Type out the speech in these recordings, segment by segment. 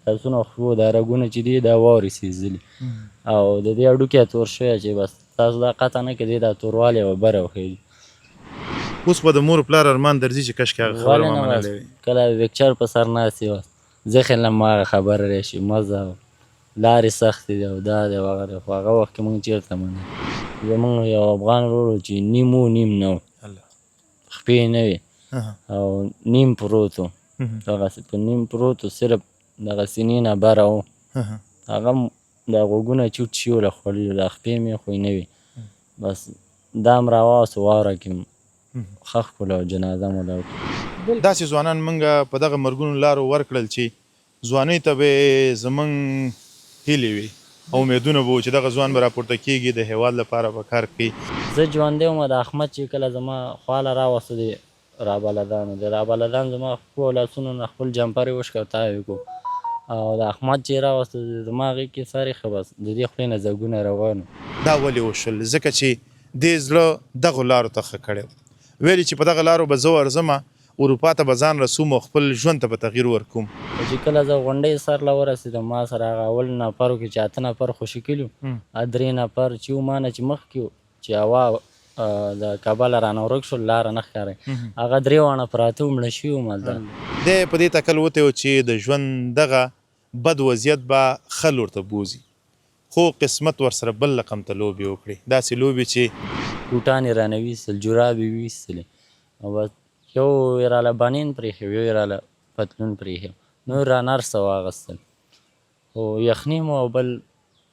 لاسونه خو دا رګونه چې دي دا واورې سېزلي او د دې هډوکي تور شوی چې بس تاسو دا قطع نه کړئ دا توروالی یوه بره وښیي. اوس به د مور پلار ارمان درځي چې کشکې هغه خبره ما منلې وي. کله ویکچر په سر ناست یې ذهن له ما هغه خبره راشي مزه لارې سختې دي او دا دی او هغه دی خو هغه وخت کې مونږ چېرته منل. زمونږ یو افغان ورور و چې نیم و نیم نه و خپې نه وې او نیم پروت و دغسې په نیم پروت و صرف دغه سینې نه بره و هغه هم دا غوږونه چوټ شي و له خوړلي دا خپې مې خو یې نه وې بس دا هم راواغستو واوره کې ښخ کړو او جنازه مو له وکړه. داسې ځوانان موږ په دغه مرګونو لارو ورکړل چې ځوانۍ ته به زموږ هیلې وي او امیدونه به و چې دغه ځوان به راپورته کېږي د هېواد لپاره به کار کوي. زه ژوندی وم د احمد چې کله زما خواله راوسته د رابلدانو د رابلدان زما خپو لاسونو نه خپل جمپر یې وشکه او تاو یې کړو او د احمد چې راوسته زما غېږ کې سر ایښه بس د دې خولې نه ځګونه روان دا ولې وشول؟ ځکه چې دې زړه دغو لارو ته ښه کړی ویلي چې په دغه لارو به زه ورځمه اروپا ته به ځان رسوم او خپل ژوند ته به تغییر ورکوم. چې کله زه غونډۍ سر له ورسېدم ما سره هغه اول نفرو کې چې 8 نفر خوشي کلي 3 نفر چې و ما نه چې مخکې و چې هوا د کابله رانه ورک شول لاره نه ښکارئ هغه 3 واڼه پراته و مړه شوي وم هلته. دی په دې تکل وتی و چې د ژوند دغه بد وضعیت به ښه لور ته بوځي خو قسمت ورسره بل رقم ته لوبې وکړې داسې لوبې چې بوټان یې رانه ویستل جرابې ویستلې او بس یو یې راله بنین پرېښی یو یې راله پتلون پرېښی نور رانه هر څه واغستل خو یخني مو او بل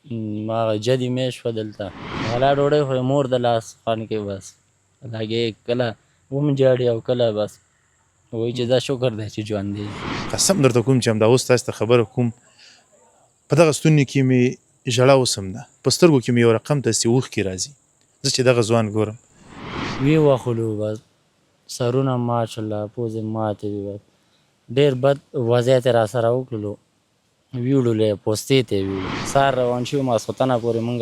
هغه جدي مې شوه دلته غلا ډوډۍ خو یې مور د لاس خوند کوي بس هغې کله ومجاړي او کله بس وایي چې دا شکر دی چې ژوند دی. قسم درته کوم چې همدا اوس تاسو ته خبره کوم په دغه ستوني کې مې ژړا اوس هم ده په سترګو کې مې یو رقم داسې اوښکې راځي زه چې دغه ځوان ګورم ویې وخلو بس سرونه مات شول پوزې ماتې وې بس ډېر بد وضعیت یې را سره وکړلو ویوړلو یې پوستې ته یې ویوړو سهار روان شوي ماسخوتنه پورې مونږ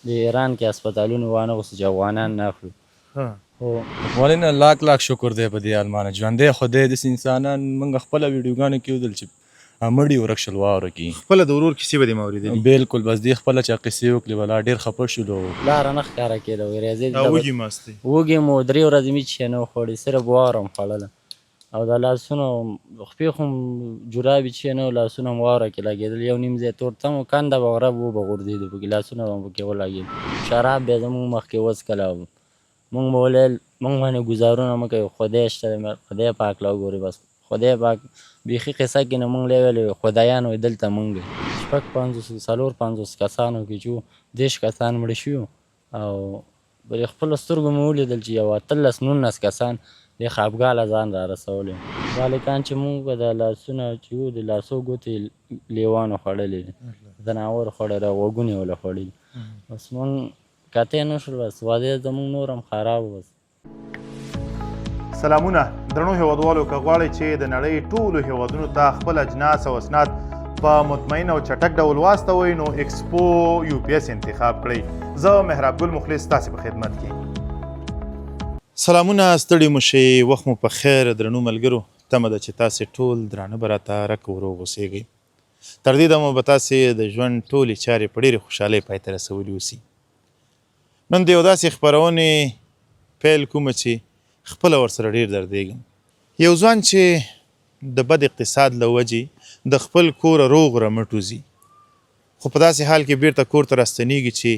د ایران کې هسپتالونو وانغوستو چې افغانان نه اخلو. ولې لاک لاک شکر دی په دې المانه ژوندی خدای داسې انسانان موږ خپله ویډیوګانو کې ولیدل چې مړي ورک شول واوره کې خپله د ورور کیسې به دې ما اورېدلې بلکل بس دې خپله چې قیسې وکړې ولا ډېر خفه شولو لاره نه ښکاره کېده ورېځې وږي ماستې وږې مو 3 ورځې مې چې نه وخوړې صرف واوره م خوړله او دا لاسونه خپې خو م جرابې چې نه لاسونه م واوره کې لګېدل یو نیم ځای تورتم و کنده به غرب وبه غورځېدو پکې لاسونه به م پکې ولګېدل شراب بیا زمونږ مخکې وڅکله مونږ به ولیل مونږ باندې گزارونه مه کوئ خدای شته خدای پاک لا وګورئ بس خدای پاک بیخي قصه کې نه مونږ ویلې خدایان وایي دلته مونږ 4-5 کسانو کې چې 10 کسان مړه شوي او پر خپلو سترګو مې ولیدل چې یو 18-19 کسان د خفګاله ځان را رسولی بالکان چې مونږ به د لاسونه چې وو د لاسو ګوتې لیوانو خوړلې ځناور خوړلی غوږونه یې وله خوړلي بس مونږ کتی نه شول بس وضعیت زمونږ نور هم خراب و بس. سلامونه درنو هیوادوالو که غواړئ چې د نړۍ ټولو هیوادونو ته خپل اجناس او اسناد په مطمئن او چټک ډول واستوئ نو ایکسپو UPS انتخاب کړئ. زه مهراب ګل مخلص تاسې په خدمت کې. سلامونه ستړي مو شئ وخت مو په خیر درنو ملګرو تمه ده چې تاسې ټول درانه به راته رک وروغ اوسېږئ تر دې دمه به تاسې د ژوند ټولې چارې په ډېرې خوشحالۍ پای ته رسولي اوسي. نن د یو داسې خپرونې پیل کومه چې خپله ورسره ډېر دردېږم. یو ځوان چې د بد اقتصاد له وجې د خپل کوره روغ رمټ وځي خو په داسې حال کې بیرته کور ته راستنېږي چې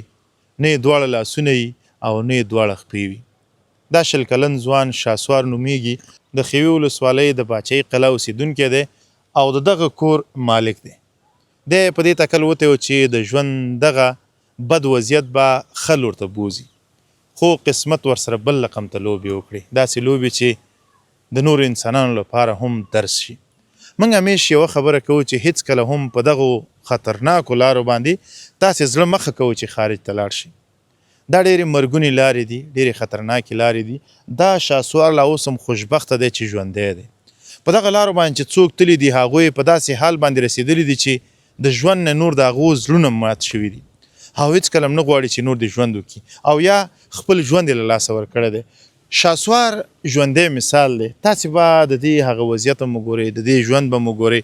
نه یې دواړه لاسونه وي او نه یې دواړه خپې وي. دا 20 کلن ځوان شاسوار نومیږي د خیوي ولسوالۍ د باچۍ قلعه اوسېدونکی دی او د دغه کور مالک دی. دی په دې تکل وتی و چې د ژوند دغه بد وضعیت به ښه لور ته بوځي خو قسمت ورسره بل رقم ته لوبې وکړي داسې لوبې چې د نورو انسانانو لپاره هم درس شي. موږ همیش یوه خبره کوو چې هیڅکله هم په دغو خطرناکو لارو باندې تاسې زړه مخه کوو چې خارج ته لاړ شي. دا ډېرې مرګونې لارې دي ډېرې خطرناکې لارې دي. دا شاسوار لا اوس هم خوشبخته دی چې ژوندی دی. په دغه لارو باندې چې څوک تللي دي هغوی په داسې حال باندې رسېدلي دي چې د ژوند نه نور د هغو زړونه مات شوي دي او هېڅکله هم نه غواړي چې نور د ژوند وکړي او یا خپل ژوند یې له لاسه ورکړی دی. شاسوار ژوندی مثال دی. تاسې به د دې هغه وضعیت هم وګورئ د دې ژوند به هم وګورئ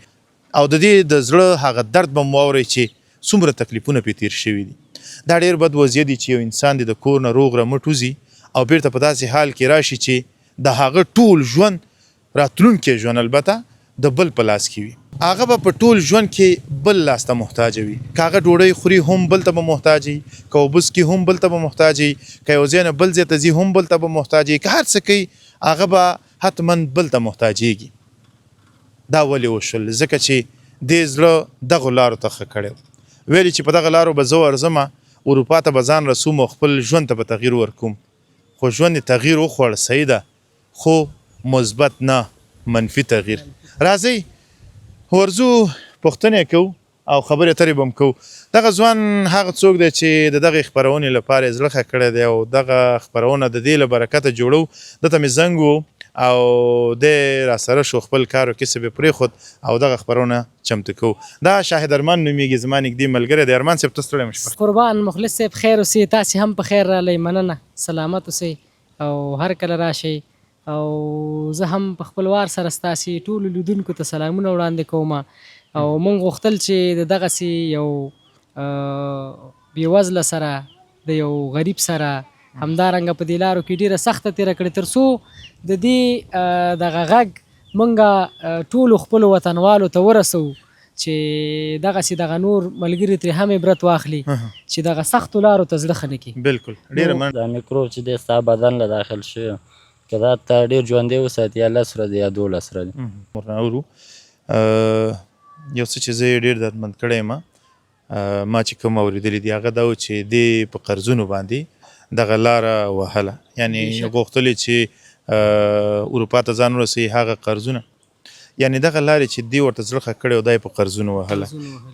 او د دې د زړه هغه درد به مو واورئ چې څومره تکلیفونه پرې تېر شوي دي. دا ډېر بد وضعیت دی چې یو انسان د کور نه روغ رمټ وځي او بیرته په داسې حال کې راشي چې د هغه ټول ژوند راتلونکی ژوند البته د بل په لاس کې وي. هغه به په ټول ژوند کې بل لاس ته محتاج وي. که هغه ډوډۍ خوري هم بل ته به محتاج وي، که اوبه څښي هم بل ته به محتاج وي، که یو ځای نه بل ځای ته ځي هم بل ته به محتاج وي، که هر څه کوي هغه به حتما بل ته محتاجېږي. دا ولې وشول؟ ځکه چې دې زړه دغو لارو ته ښه کړی ویلي چې په دغه لارو به زه ورځمه، اروپا ته به ځان رسوم او خپل ژوند ته به تغییر ورکوم. خو ژوند یې تغییر وخوړ، صحیح ده، خو مثبت نه، منفي تغییر. راځئ ورځو پوښتنې کوو او خبرې اترې به هم کوو. دغه ځوان هغه څوک دی چې د دغې خپرونې لپاره یې زړه ښه کړی دی او دغه خپرونه د دې له برکته جوړو. دته مې زنګ و او دی راسره شو، خپل کار او کسب یې پرېښود او دغه خپرونه چمتو کوو. دا شاهد ارمان نومیږي، زما نږدې ملګری دی. ارمان صاحب ته ستړی مه شې. قربان مخلص صاحب خیر اوسئ، تاسې هم په خیر راغلی، مننه، سلامت اوسئ او هر کله راشئ. او زه هم په خپل وار سره ستاسې ټولو لیدونکو ته سلامونه وړاندې کوم او موږ غوښتل چې د دغسې یو بېوزله سره د یو غریب سره همدارنګه په دې لارو کې ډېره سخته تېره کړې تر څو د دې دغه غږ موږ ټولو خپلو وطنوالو ته ورسوو چې دغسې دغه نور ملګري ترې هم عبرت واخلي چې دغه سختو لارو ته زړه ښه نه کړي. بلکل ډېره مننه. دا میکروب چې دی ستا بدن له داخل شوی، که دا ته ډېر ژوندی وساتي یا 10 ورځې یا 12 ورځې. ورنه اورو یو څه چې زه یې ډېر دردمند کړی یم، ما چې کوم اورېدلی دي هغه دا و چې دې په قرضونو باندې دغه لاره وهله، یعنې غوښتلې چې اروپا ته ځان ورسوي هغه قرضونه، یعنې دغه لارې چې دې ورته زړه ښه کړی او دا یې په قرضونو وهله.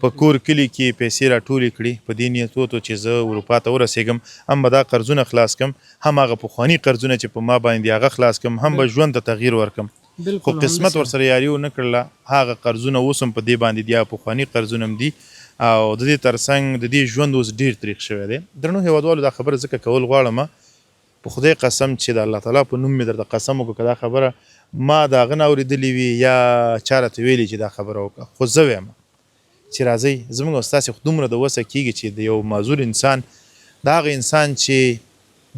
په کور کلي کې پیسې راټولې کړي په دې نیت وته چې زه اروپا ته ورسېږم، هم به دا قرضونه خلاص کړم، هم هغه پخواني قرضونه چې په ما باندې هغه خلاص کړم، هم به ژوند ته تغییر ورکړم. خو قسمت ورسره یاري ونه کړله، هغه قرضونه اوس هم په دې باندې دي، هغه پخواني قرضونه هم دي او د دې ترڅنګ د دې ژوند اوس ډېر تریخ شوی دی. درنو هېوادوالو دا خبره ځکه کول غواړم په خدای قسم چې د الله تعالی په نوم مې درته قسم وکړو که دا خبره ما د هغه نه اورېدلې وي یا چا راته ویلي چې دا خبره وکړه، خو زه وایم چې راځئ زموږ او ستاسې خو دومره د وسه کېږي چې د یو معذور انسان، د هغه انسان چې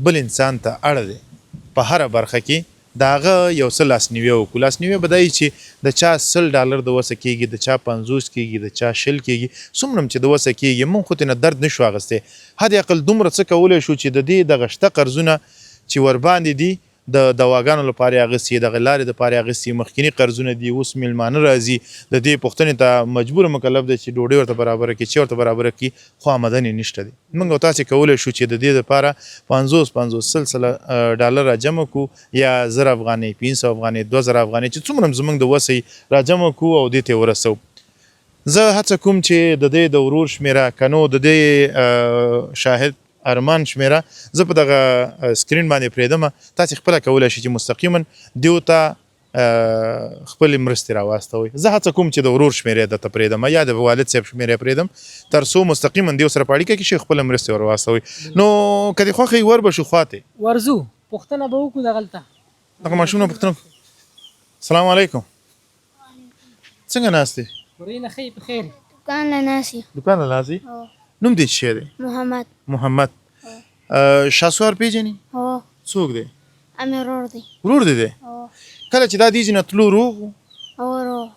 بل انسان ته اړه دی په هره برخه کې، د هغه یو څه لاسنیوی وکړو. لاسنیوی به دا وي چې د چا $100 د وسه کېږي، د چا 50 کېږي، د چا 100 کېږي، څومره هم چې د وسه کېږي. موږ خو ترې نه درد نشو اخیستی، حد اقل دومره څه کولی شو چې د دې دغه شته قرضونه چې ورباندې دي د دواګانو لپاره اخیستي، دغه لارې دپاره اخیستي، مخکیني قرضونه دي، اوس میلمانه راځي، د دې پوښتنې ته مجبور مکلف دی چې ډوډۍ ورته برابره کړي، چې ورته برابره کړي، خو آمدن یې نشته دی. موږ او تاسې کولی شو چې د دې دپاره 50 $100 راجمع کړو یا 1000 افغانۍ، 500 افغانۍ، 2000 افغانۍ، چې څومره هم زموږ د وسه راجمع کړو او دې ته یې ورسوو. زه هڅه کوم چې د دې د ورور شمېره، که نو د دې شاهد ارمان شمیره زه په دغه سکرین باندې پرېږدم، تاسې خپله کولی شئ چې مستقیما دیو ته خپلې مرستې راواستوئ. زه هڅه کوم چې د ورور شمېرې درته پرېږدم یا د والد صاحب شمېرې پرېږدم تر څو مستقیما دیو سره په اړیکه کې شئ، خپله مرستې ور واستوئ. نو که دې خوښه وي ور به شو خواته ورځو پوښتنه به وکړو دغلته دغه ماشوم نه پوښتنه. السلام علیکم، څنګه ناست دی؟ ورینه ښې په خیر. دکان له ناسي. دکان له ناست دی؟ نوم دې څه شی دی؟ محمد. شاسوار پیژني؟ هو. څوک دی؟ امې ورور دی. ورور دې دی؟ هو. کله چې دا دیځې نه تلو روغ و؟ او روغ.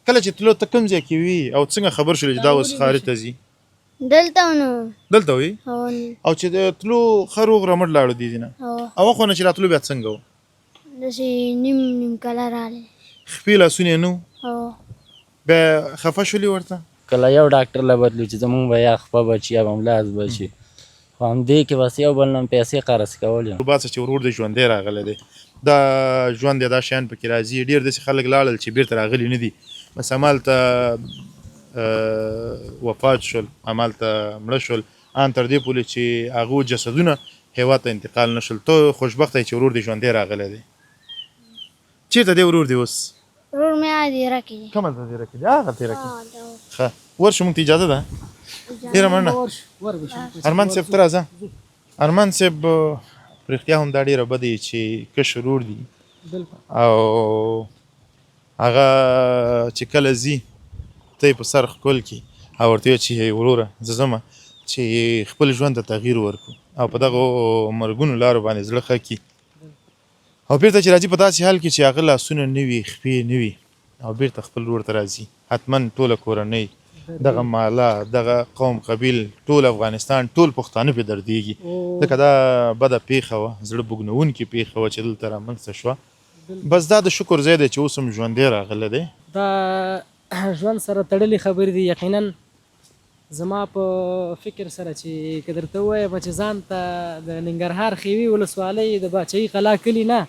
کله چې تلو ته کوم ځای کې وي او څنګه خبر شولې چې دا اوس خارج ته ځي؟ دلته نو. دلته وي؟ هو. او چې د تلو ښه روغ رمټ لاړو دیځې نه؟ هو. او خو نه چې راتلو بیا څنګه و؟ داسې نیم کله راغلی. خپې لاسونه یې نه و؟ هو. بیا خفه شولې ورته؟ کله یو ډاکټر له بدلو چې زمونږ به یا خپه بچي یا به ملاز بچي، خو همدې کې بس یو بل نه پیسې قرض کول یم. باسه چې ورور دې ژوندی راغلی دی، دا ژوند دی، دا شیان پکې راځي. ډېر داسې خلک لاړل چې بیرته راغلي نه دي، بس همالته وفات شول، همالته مړه شول، ان تر دې پورې چې هغو جسدونه هېواد ته انتقال نه شول. ته خوشبخته یې چې ورور دې ژوندی راغلی دی. چېرته دی ورور دې اوس؟ ورور مې هغه دیره کې دی. کومه ته دیره کې دی؟ هغه دیره کې. ښه ورشو، موږ ته اجازه ده؟ ډېره مننه. ارمان صاحب ته راځه. ارمان صاحب په رښتیا هم دا ډېره بده وي چې کشر ورور دي او هغه چې کله ځي ته یې په سر ښکل کړي او ورته ویې چې وروره زه ځمه چې خپل ژوند ته تغییر ورکړو او په دغو مرګونو لارو باندې زړه ښه کړي او بیرته چې راځي په داسې حال کې چې هغه لاسونه نه وي خپې نه وي او بیرته خپل ورور ته راځي حتما ټوله کورنۍ دغه مالا دغه قوم قبیل ټول افغانستان ټول پښتانه پرې دردېږي ځکه دا بده پیښه وه زړه بوږنونکې پیښه وه چې دلته رامنځته شوه بس دا د شکر ځای دی چې اوس هم ژوندی راغلی دی دا ژوند سره تړلې خبرې دي یقینا زما په فکر سره چې که درته ووایم چې ځان ته د ننګرهار خیوي ولسوالۍ د باچهي قلا کلي نه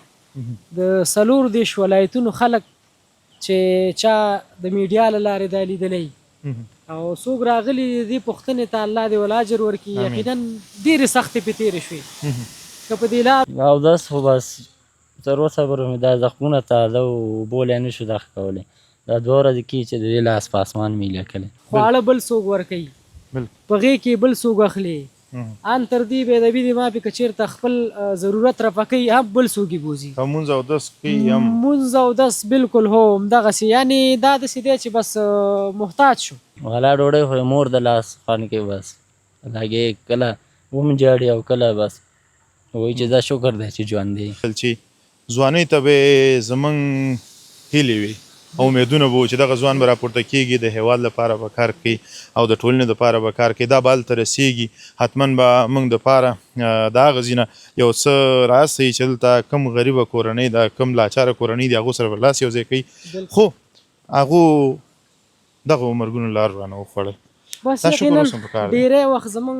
د 4 ولایتونو خلک چې چا د میډیا له لارې دا لیدلی او څوک راغلي دې پوښتنې ته الله دې ول اجر ورکړي یقینا ډېرې سختې پرې تېرې شوې که په دې لار اودس خو بس تر اوسه پورې مې دا زخمونه تازه و اوبو لا نه شو دغه کولی دا 2 ورځې کېږي چې د دې لاس په اسمان مې لیکلی خواړه بل څوک ورکوي په غېږ کې بل څوک اخلي ان تر دې بېدبي دې ما پې که چېرته خپل ضرورت رفع کوي هم بل څوک یې بوځي مونځ اودس کوي هم مونځ اودس بالکل هو همدغسې یعنې دا داسې دی چې بس محتاج شو غلا ډوډۍ خو مور د لاس خوند کوي بس هغې کله ومجاړي او کله بس وایي چې دا شکر دی چې ژوند دی چې ځوانۍ ته به زموږ هیلې وي او امیدونه به چې دغه ځوان به راپورته کېږي د هیواد لپاره به کار کوي او د ټولنې دپاره به کار کوي دا به هلته رسېږي حتما به موږ دپاره د هغه ځینه یو څه راسئ چې دلته کم غریبه کورنۍ ده کم لاچاره کورنۍ دي هغو سره به لاس یو ځای کوي خو هغو دغه مرګونو لار رانه وخوړل بس یقینا ډېری وخت زموږ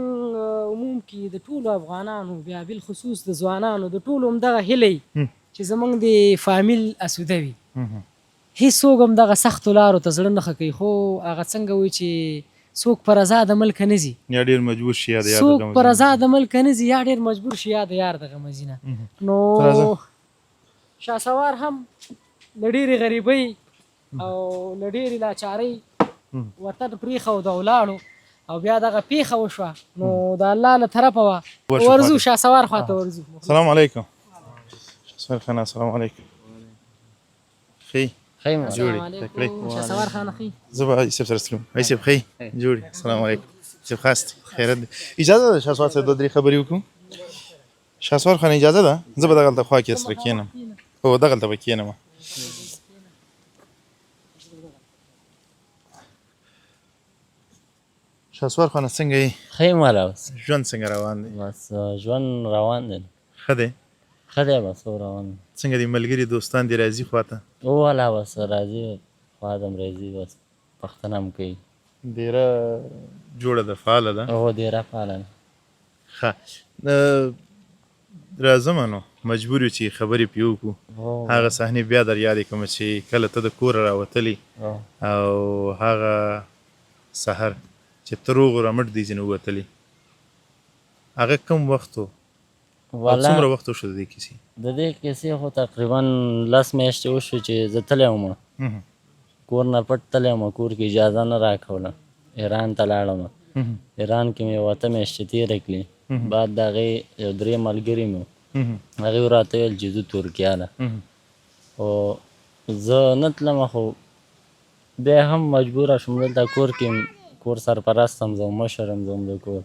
عموم کې د ټولو افغانانو بیا بالخصوص د ځوانانو د ټولو همدغه هیلې چې زموږ د فامیل اسوده وي هیڅوک هم دغه سختو لارو ته زړه نه ښه کوي خو هغه څنګه وایي چې څوک پر رضا د ملکه نه ځي یا ډېر مجبور شي یا د یار څوک پر رضا د ملکه نه ځي یا ډېر مجبور شي یا د یار د غمه ځي نه نو شهسوار هم له ډېرې غریبۍ او له ډېرې لاچارۍ وطن پرېښود او ولاړو او بیا دغه پیښه وشوه نو د الله له طرفه وه ورځو شهسوار خواته ورځو السلام علیکم شهسوار خانه السلام علیکم ښې ښه جوړې تکړې شهسوار خانه ښې زه به ایسف سره تلم ایسف ښې جوړې السلام علیکم ایسف خاست خیرت دی اجازه ده شهسوار صاحب 2-3 خبرې وکړو شهسوار خان اجازه ده زه به دغلته خوا کې سره کښېنم هو دغلته به کښېنم شهسوار خان څنګه یې ښه مولا اوس ژوند څنګه روان دی بس ژوند روان دی ښه دی ښه دی بس روان دی څنګه دي ملګري دوستان دي راځي خواته والا بس راځي خوا دم راځي بس پښتنه هم کوي ډېره جوړه ده فعاله ده هو ډېره فعاله ده ښه راځمه نو مجبور یو چې خبرې پرې وکړو هغه صحنې بیا در یادې کړم چې کله ته د کوره راوتلې او هغه سحر چې ته روغ رمټ دی ځینې ووتلې هغه کوم وخت و څومره وخت وشو د دې کیسې د دې کیسې خو تقریبا 10 میاشتې وشو چې زه تللی وم کور نه پټ تللی وم کور کې اجازه نه راکوله ایران ته لاړم ایران کې مې 8 میاشتې تېرې کړې بعد د هغې یو 3 ملګري مې هغوی راته ویل چې ځو ترکیه له خو زه نه تلم خو بیا هم مجبوره شوم دلته کور کې کور سرپرست هم زه مشر هم زه د کور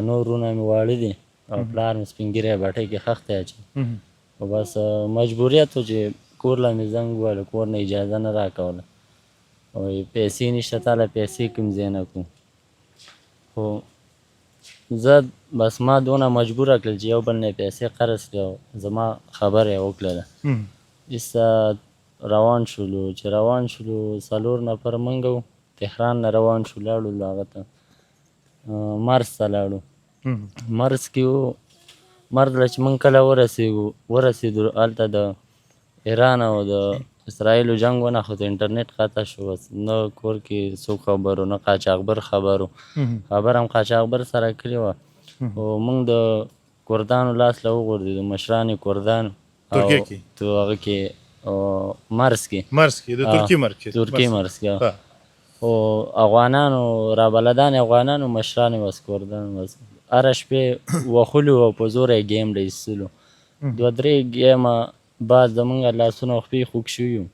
نور وروڼه مې واړه دي او پلار مې سپین ږیری بټۍ کې خښ دی اچوي خو بس مجبوریت و چې کور له مې زنګ وویل کور نه اجازه نه راکوله وایي پیسې نشته تا له پیسې کوم ځای نه کړو خو زه بس ما دونه مجبوره کړل چې یو بل نه پیسې قرض کړې او زما خبره یې وکړله ایسته روان شولو چې روان شولو 4 نفر موږ وو تهران نه روان شو لاړو هغه ته مرز ته لاړو مرز کې وو مرز له چې موږ کله ورسېدو هلته د ایران او د اسرائیلو جنګ ونه خو د انټرنیټ قطع شو نه کور کې څوک خبر و نه قاچاقبر خبر و خبر هم قاچاقبر سره کړې وه خو موږ د کردانو لاس له وغورځېدو مشران یې کردان ترکیه کې تو هغه کې مرز کې د ترکیې مرز کې خو افغانانو رابلدان افغانانو مشران یې بس کردان بس هره شپې وښلو او په زوره یې ګیم له ایستلو 2-3 ګیمه بعد زمونږ لاسونه او خپې خوږ شوي وو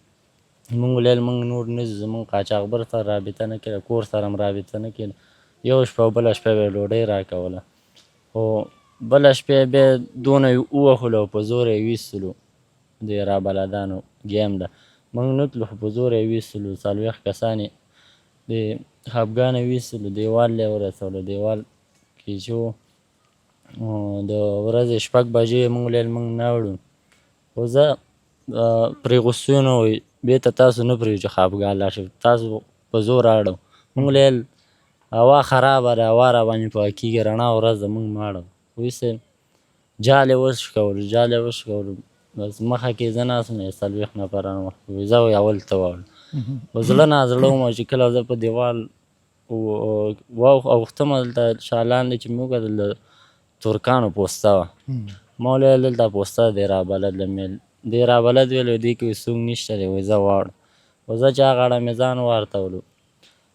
مونږ ویل مونږ نور نه ځو زمونږ قاچاقبر سره رابطه نه کړې کور سره هم رابطه نه کړې یو شپه او بله شپه به یې ډوډۍ راکوله خو بله شپه یې بیا دونه ووهلو او په زور یې ویستلو د رابلدانو ګیم ده مونږ نه تلو خو په زور یې ویستلو 40 کسان یې د خفګانه ویستلو دیوال یې ورسولو دیوال کې چې و د ورځې 6 بجې مونږ ویل مونږ نه وړو خو زه پرې غوسې نه وی بېرته تاسو نه پرېږدو چې خفګان لاړ شي تاسو په زور اړو مونږ ویل هوا خرابه ده هوا راباندې پوهه کېږي رڼا ورځ ده مونږ مه اړو وایي صاحب جال یې وشکولو بس مخه کې زه ناست وم 40 نفران مخکې وایي زه وایي اول ته واوړه په زړه نازړه وم چې کله زه په دیوال اوښتم هلته شا لاندې چې مې وکتل د ترکانو پوسته وه ما ویل دلته پوسته دی رابلد لمیل دی رابلد ویل دې کې څوک نشته دی وایي زه واړم خو زه چې هغه اړه مې ځان وارتولو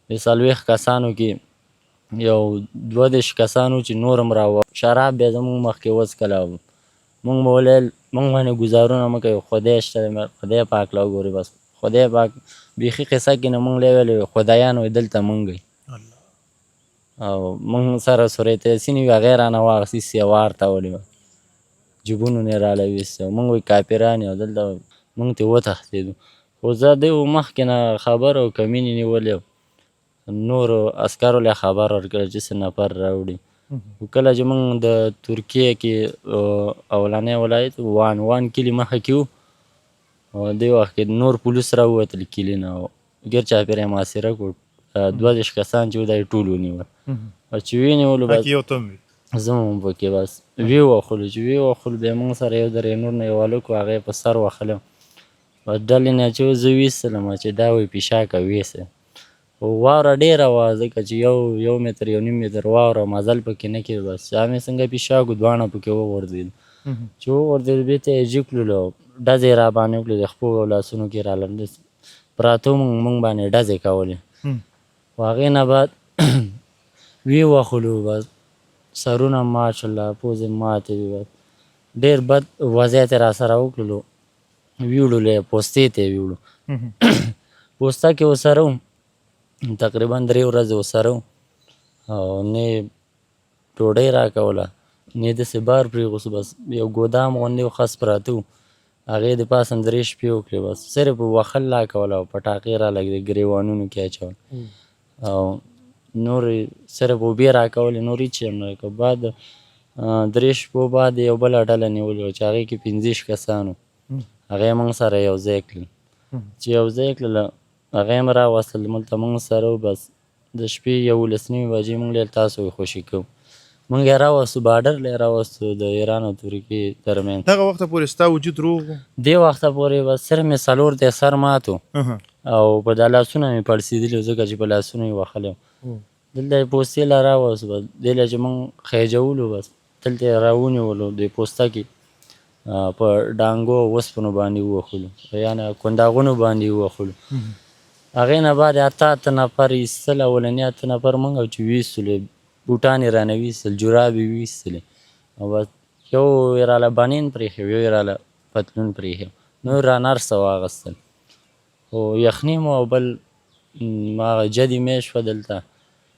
د 40 کسانو کې یو 22 کسانو چې نور هم راوه شراب بیا زمونږ مخکې وڅکله مونږ به ویل مونږ باندې ګزارونه مه کوئ خدای شته دی خدای پاک له وګورئ بس خدای پاک بیخي قصه کې نه مونږ ویلې خدایان وایي دلته مونږ یې او مونږ سره سورې تیسین وي هغې رانه واخیستې یې وارتولې وه جیبونو نه یې راله ویستې مونږ وایي کاپران یو دلته مونږ ترې وتښتېدو خو زه دی مخکې نه خبر او کمینې نیولې نورو عسکرو له خبر ورکړه چې څه نفر راوړي کله چې موږ د ترکیې کې اولنی ولایت وان کلي مخه کې وو دې وخت کې نور پولیس راووتل کلي نه ګیر چاپېره یې محاصره کړو 22 کسان چې وو دا یې ټول ونیول او چې ونیولو بس زه هم پکې بس ویې وښلو چې ویې وښلو بیا موږ سره یو درې نور نه یو هلک و هغه یې په سر وښلم بس ډلې نه چې زه ویستلم چې دا وایي پیشاکه ویسه خو واوره ډېره وه ځکه چې یو متر 1.5 متر واوره مزل پکې نه کېده بس چا مې څنګه پیشاک و دواړه پکې وغورځېدو چې وغورځېدو بېرته یې جګ کړلو ډزې یې راباندې وکړې د خپلو لاسونو کې رالنډه پراته موږ باندې ډزې کولې خو هغې نه بعد ویې وښلو بس سرونه مات شول پوزې ماتې وې بس ډېر بد وضعیت یې راسره وکړلو ویوړلو یې پوستې ته یې ویوړو پوسته کې ورسره وم تقریبا 3 ورځې ورسره وم او نه یې ډوډۍ راکوله نه یې داسې بار پرېغوستو بس یو ګودام غوندې و خس پراته وو هغې د پاسه 3 شپې وکړې بس صرف وښل راکوله او پټاقې رالګېدې ګریوانونو کې اچول او نور صرف اوبې راکولې نور هېڅ شی هم نه راکول بعد 3 شپو بعد یو بله ډله نیولې وه چې هغې کې 15 کسان وو هغې موږ سره یو ځای کړل چې یو ځای کړله هغې هم راوستل دلته موږ سره و بس د شپې 11 بجې موږ ویل تاسو یې خوشي کوو موږ یې راوستو بارډر له یې راوستو د ایران او ترکیې ترمنځ دغه وخته پورې ستا وجود روغ و دې وخته پورې بس صرف مې 4 دی سر مات و او په دا لاسونه مې پړسېدلي ځکه چې په لاسونو یې وښلی دلته یې پوستې له راوستو بس دې له چې موږ خیجولو بس دلته یې راونیولو د پوسته کې په ډانګو او اوسپنو باندې ووښلو یعنې کنداغونو باندې ووښلو هغې نه بعد 8 نفر ایستل اولني 8 نفر موږ او چې ویستلو بوټان یې رانه ویستل جراب یې ویستلې او بس یو یې راله بنین پرېښی یو یې راله پتلون پرېښی نور رانه هر څه واغستل خو یخني مو او بل هغه جدي مې شوه دلته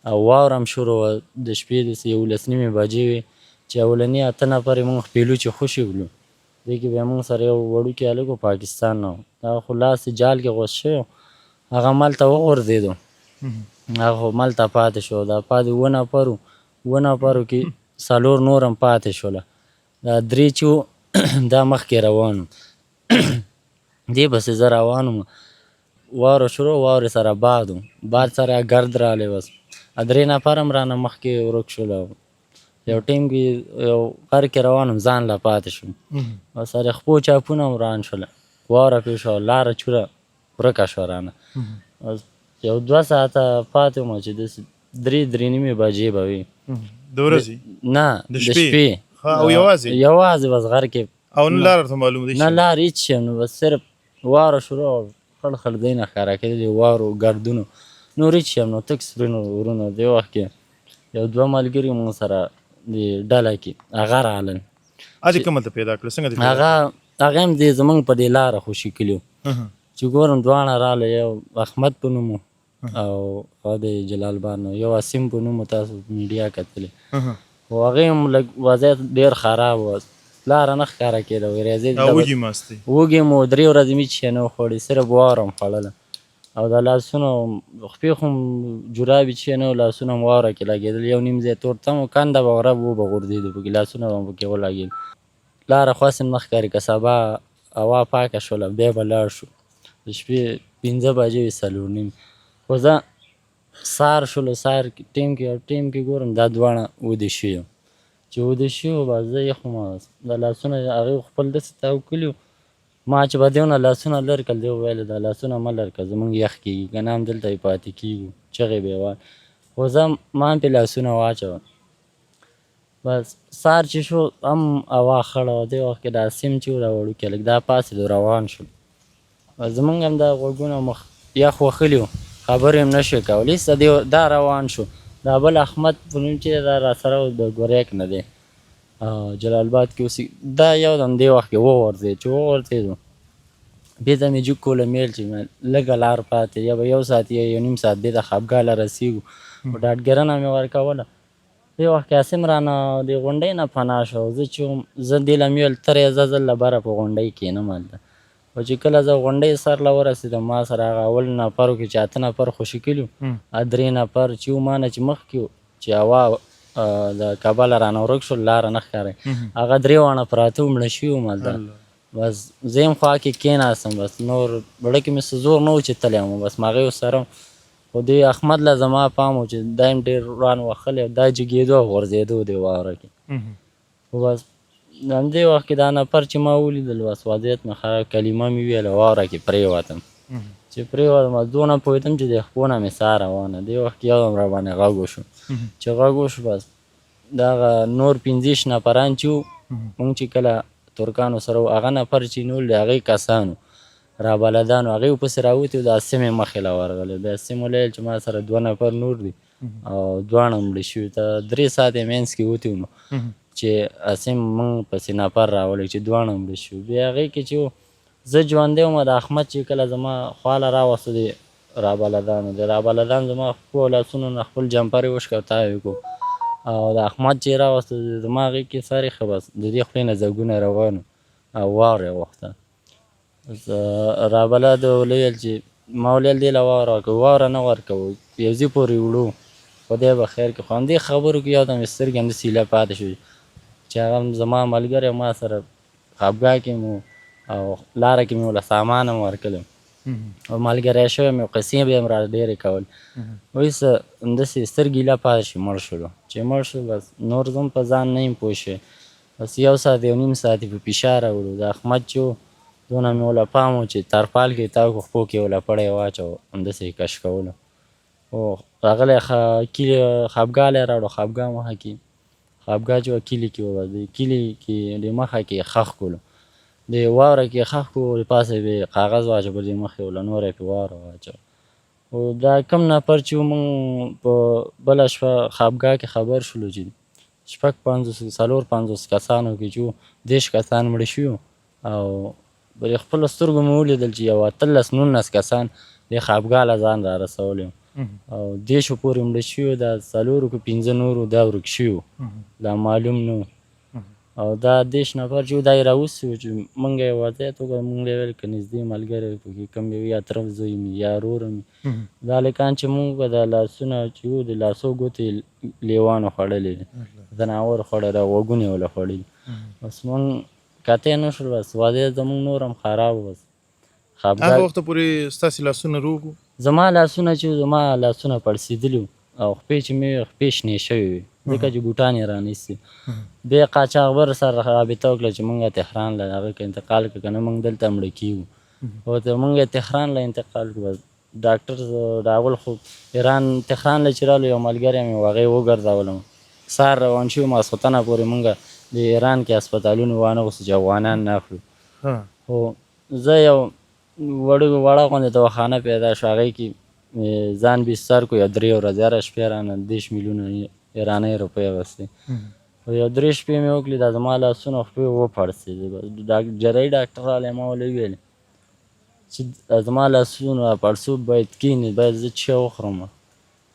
او واوره هم شروع وه د شپې داسې 11 بجې وې چې اولني 8 نفر یې موږ خپېلو چې خوشي کړلو دې کې بیا موږ سره یو وړوکی هلک و پاکستان نه و هغه خو لاس یې جال کې غوڅ شوی هغه ملته وغورځېدو هغه خو ملته پاتې شو دا پاتې 2 نفرو 2 نفرو کې 4 نور هم پاتې شوله دا 3 چې وو دا مخکې روان وو دې پسې زه روان وم واوره شروع واورې سره باد و باد سره ګرد رالی بس 3 نفر هم رانه مخکې ورک شول یو ټیم کې یو غر کې روان وم ځان لا پاتې شوم بس سره خپو چاپونه هم روان شوله واوره پرې شوه لاره چوره ورکه شوه رانه بس یو 2 ساعته پاتې وم چې داسې 3:30 بجې به وي د ورځې نه د شپې او یوازې بس غر کې او نه لار ورته معلوم دی نه لار هېڅ شی نو بس صرف واوره شروع خړ خړ ځای نه ښکاره کېدلې واورو ګردونو نور هېڅ شی هم نو تک سپرینو ورونه دې وخت کې یو 2 ملګري موږ سره د ډله کې هغه رالل دې کوم هلته پیدا کړه څنګه هغه هم دې زموږ په دې لاره خوشي کړي چې ګورم دواړه راله، یو احمد په نوم او هغه د جلال آباد نه، یو اسیم په نوم تاسو میډیا کتلې، خو هغې هم لږ وضعیت ډېر خراب و، لاره نه ښکاره کېده، وږي ماستې وږې مو 3 ورځې مې چې نه خوړې، صرف واوره م خوړله، او د لاسونو خپې خو م جرابې چې نه وو، لاسونه م واوره کې لګېدل، یو نیم ځای تور تم و، کنده به غرب وبه غورځېدو پکې، لاسونه به م پکې ولګېدل، لاره خو هسې نه ښکاري، که سبا هوا پاکه شوله بیا به لاړ شو، د شپې 5 بجې وې 4:30، خو زه سهار شولو، سهار ټیم کې ګورم دا دواړه ویده شوي یم، چې ویده شوي وو بس زه یخ وم، دا لاسونه هغې خپل داسې تاو کړي وو، ما چې به دیونه لاسونه لرې کړل، دی وویل دا لاسونه مه لرې کړه، زمونږ یخ کېږي، که نه هم دلته یې پاتې کېږو، چغې به یې وهل، خو زه ما هم پرې لاسونه واچول، بس سهار چې شو هم هوا خړه وه، دې وخت کې دا سیم چې و دا وړوکی هلک دا پاڅېد روان شو، زمونږ هم دا غوږونه مخ یخ وهلي وو، خبرې هم نه شوې کولی، ایسته دا روان شو، دا بل احمد په نوم چې دا راسره و د ګوریک نه دی، جلال آباد کې اوسېږي، دا یودم دې وخت کې وغورځېد، چې وغورځېدو بېرته مې جګ کړله میل چې لږه لار پاتې، یا به 1 ساعت یا 1 نیم ساعت بېرته خپګاله رسېږو، خو ډاډګرنه مې ورکوله، دې وخت کې عاصم رانه د غونډۍ نه پناه شو، زه چې وم زه دې له مې ویل ترې ځه زه له بره په غونډۍ کښېنم هلته، خو چې کله زه غونډۍ سر له ورسېدم، ما سره هغه اول نفرو کې چې 8 نفر خوشي کړي وو، 3 نفر چې وو ما نه چې مخکې وو، چې هوا د کابله رانه ورک شول، لاره نه ښکاري، هغه 3 واړه پراته وو، مړه شوي وم هلته، بس زه یم خوا کې کېناستم، بس نور زړه کې مې څه زور نه و چې تلی یم، بس هماغې ورسره وم، خو دې احمد له زما پام و چې دا یم ډېر روان وهلی او دا جګېدو او غورځېدو دې واوره کې، خو بس همدې وخت کې دا نفر چې ما ولیدل، بس وضعیت مې خراب، کلمه مې وویله، واوره کې پرېوتم، چې پرېوتم دونه پوهېدم چې د خپو نه مې ساه روانه، دې وخت کې یودم را باندې غږ وشو، چې غږ وشو بس دغه نور 15 نفران چې وو، مونږ چې کله ترکانو سره وو، هغه نفر چې نول د هغې کسانو رابلدانو، هغې ورپسې راوتې وو، د عاصم یې مخې له ورغلی، بیا عاصم ولیل چې ما سره 2 نفر نور دي او دواړه مړه شوي، ته 3 ساعته منځ کې وتې وو، نو چې عاصم مونږ پسې نفر راولی چې دواړه مړه شوي، بیا هغې کې چې و زه ژوندی وم، د احمد چې کله زما خواله راوسته د رابلدانو، د رابلدان زما خپو او لاسونو نه خپل جمپر یې وشکه او تاو یې کړو، او د احمد چې یې راوسته زما هغې کې سر ایښه، بس د دې خولې نه ځګونه روان وو او واوره یې غوښته، رابلد ویل چې ما ولیل دې له واوره ورکوو، واوره نه ورکوو، یو ځای پورې وړو، خدای به خیر کړي، خو همدې خبرو کې یودم مې سترګې همداسې ایله پاتې شوې، چې هغه زما ملګری ما سره خپګاه کې مو او لاره کې مې ورله سامان هم ورکړی او ملګری شوی مې، قصې به یې هم را ډېرې کول، وایسته همداسې سترګې ایله پاتې شوې، مړ شولو، چې مړ شو بس نور زه هم په ځان نه یم پوه شوی، بس 1 ساعت 1 نیم ساعت یې په فشار راوړو، د احمد چې و دونه مې ورله پام و چې ترپال کې یې تاو کړو، خپو کې یې ورله پړی واچوه، همداسې یې کش کولو، خو راغلی خپګاه لی راوړو، خپګاه مخه کې خپګاه چې وه کلي کې وه، د کلي کې د مخه کې یې خښ کړلو، د واوره کې یې خښ کړو، د پاسه یې کاغذ واچوه، پر دې مخې ورله نوره یې پرې واوره واچوه، خو دا کم نفر چې وو مونږ په بله شپه خپګاه کې خبر شولو چې 4-5 کسانو کې چې وو 10 کسان مړه شوي وو، او په خپلو سترګو مې ولیدل چې یو 18-19 کسان دې خپګاه له ځان را رسولی وو، او 10 پورې مړه شوي وو، دا 4 که 15 نورو دا ورک شوي وو، دا معلوم نه وو، او دا 10 نفر چې وو دا یې راوستي وو، چې مونږ یې وضعیت وکړه، مونږ یې ویل که نږدې ملګری پکې کوم یو یا ترپ زوی مې یا وروره مې، دا هلکان چې مونږ به دا لاسونه چې وو د لاسو ګوتې لیوانو خوړلې دي، ځناور خوړلی، غوږونه یې ورله خوړلي، بس مونږ کتی نه شول، بس وضعیت زمونږ نور هم خراب و، بس هغه وخته پورې ستاسې لاسونه روغ وو؟ زما لاسونه چې زما لاسونه پړسېدلي وو، او خپې چې مې خپې شنې شوې وې، ځکه چې بوټان یې رانیستي، بیا قاچاقبر سره رابطه وکړه چې مونږ تهران له هغه که انتقال کړو، که نه مونږ دلته مړه کېږو، او مونږ یې تهران له انتقال کړو، بس ډاکټر راول، خو تهران له چې رالو یو ملګری مې و هغې وګرځولم، سهار روان شوي، ماسخوتنه پورې مونږ د ایران کې هسپتالونو وانغوستو چې افغانان نه اخلو، خو زه یو وړه غوندې دواخانه پیدا شوه، هغې کې ځان بستر کړو، یو 3 ورځې، هره شپې رانه 10 میلیونه ایرانۍ روپۍ اخیستې، یو 3 شپې مې وکړې، دا زما لاسونه خپې وپړسېدې، جراحي ډاکټر رالی، ما ولې ویل چې زما لاسونه پړسوب باید کښېني، باید زه څه شی وخورم.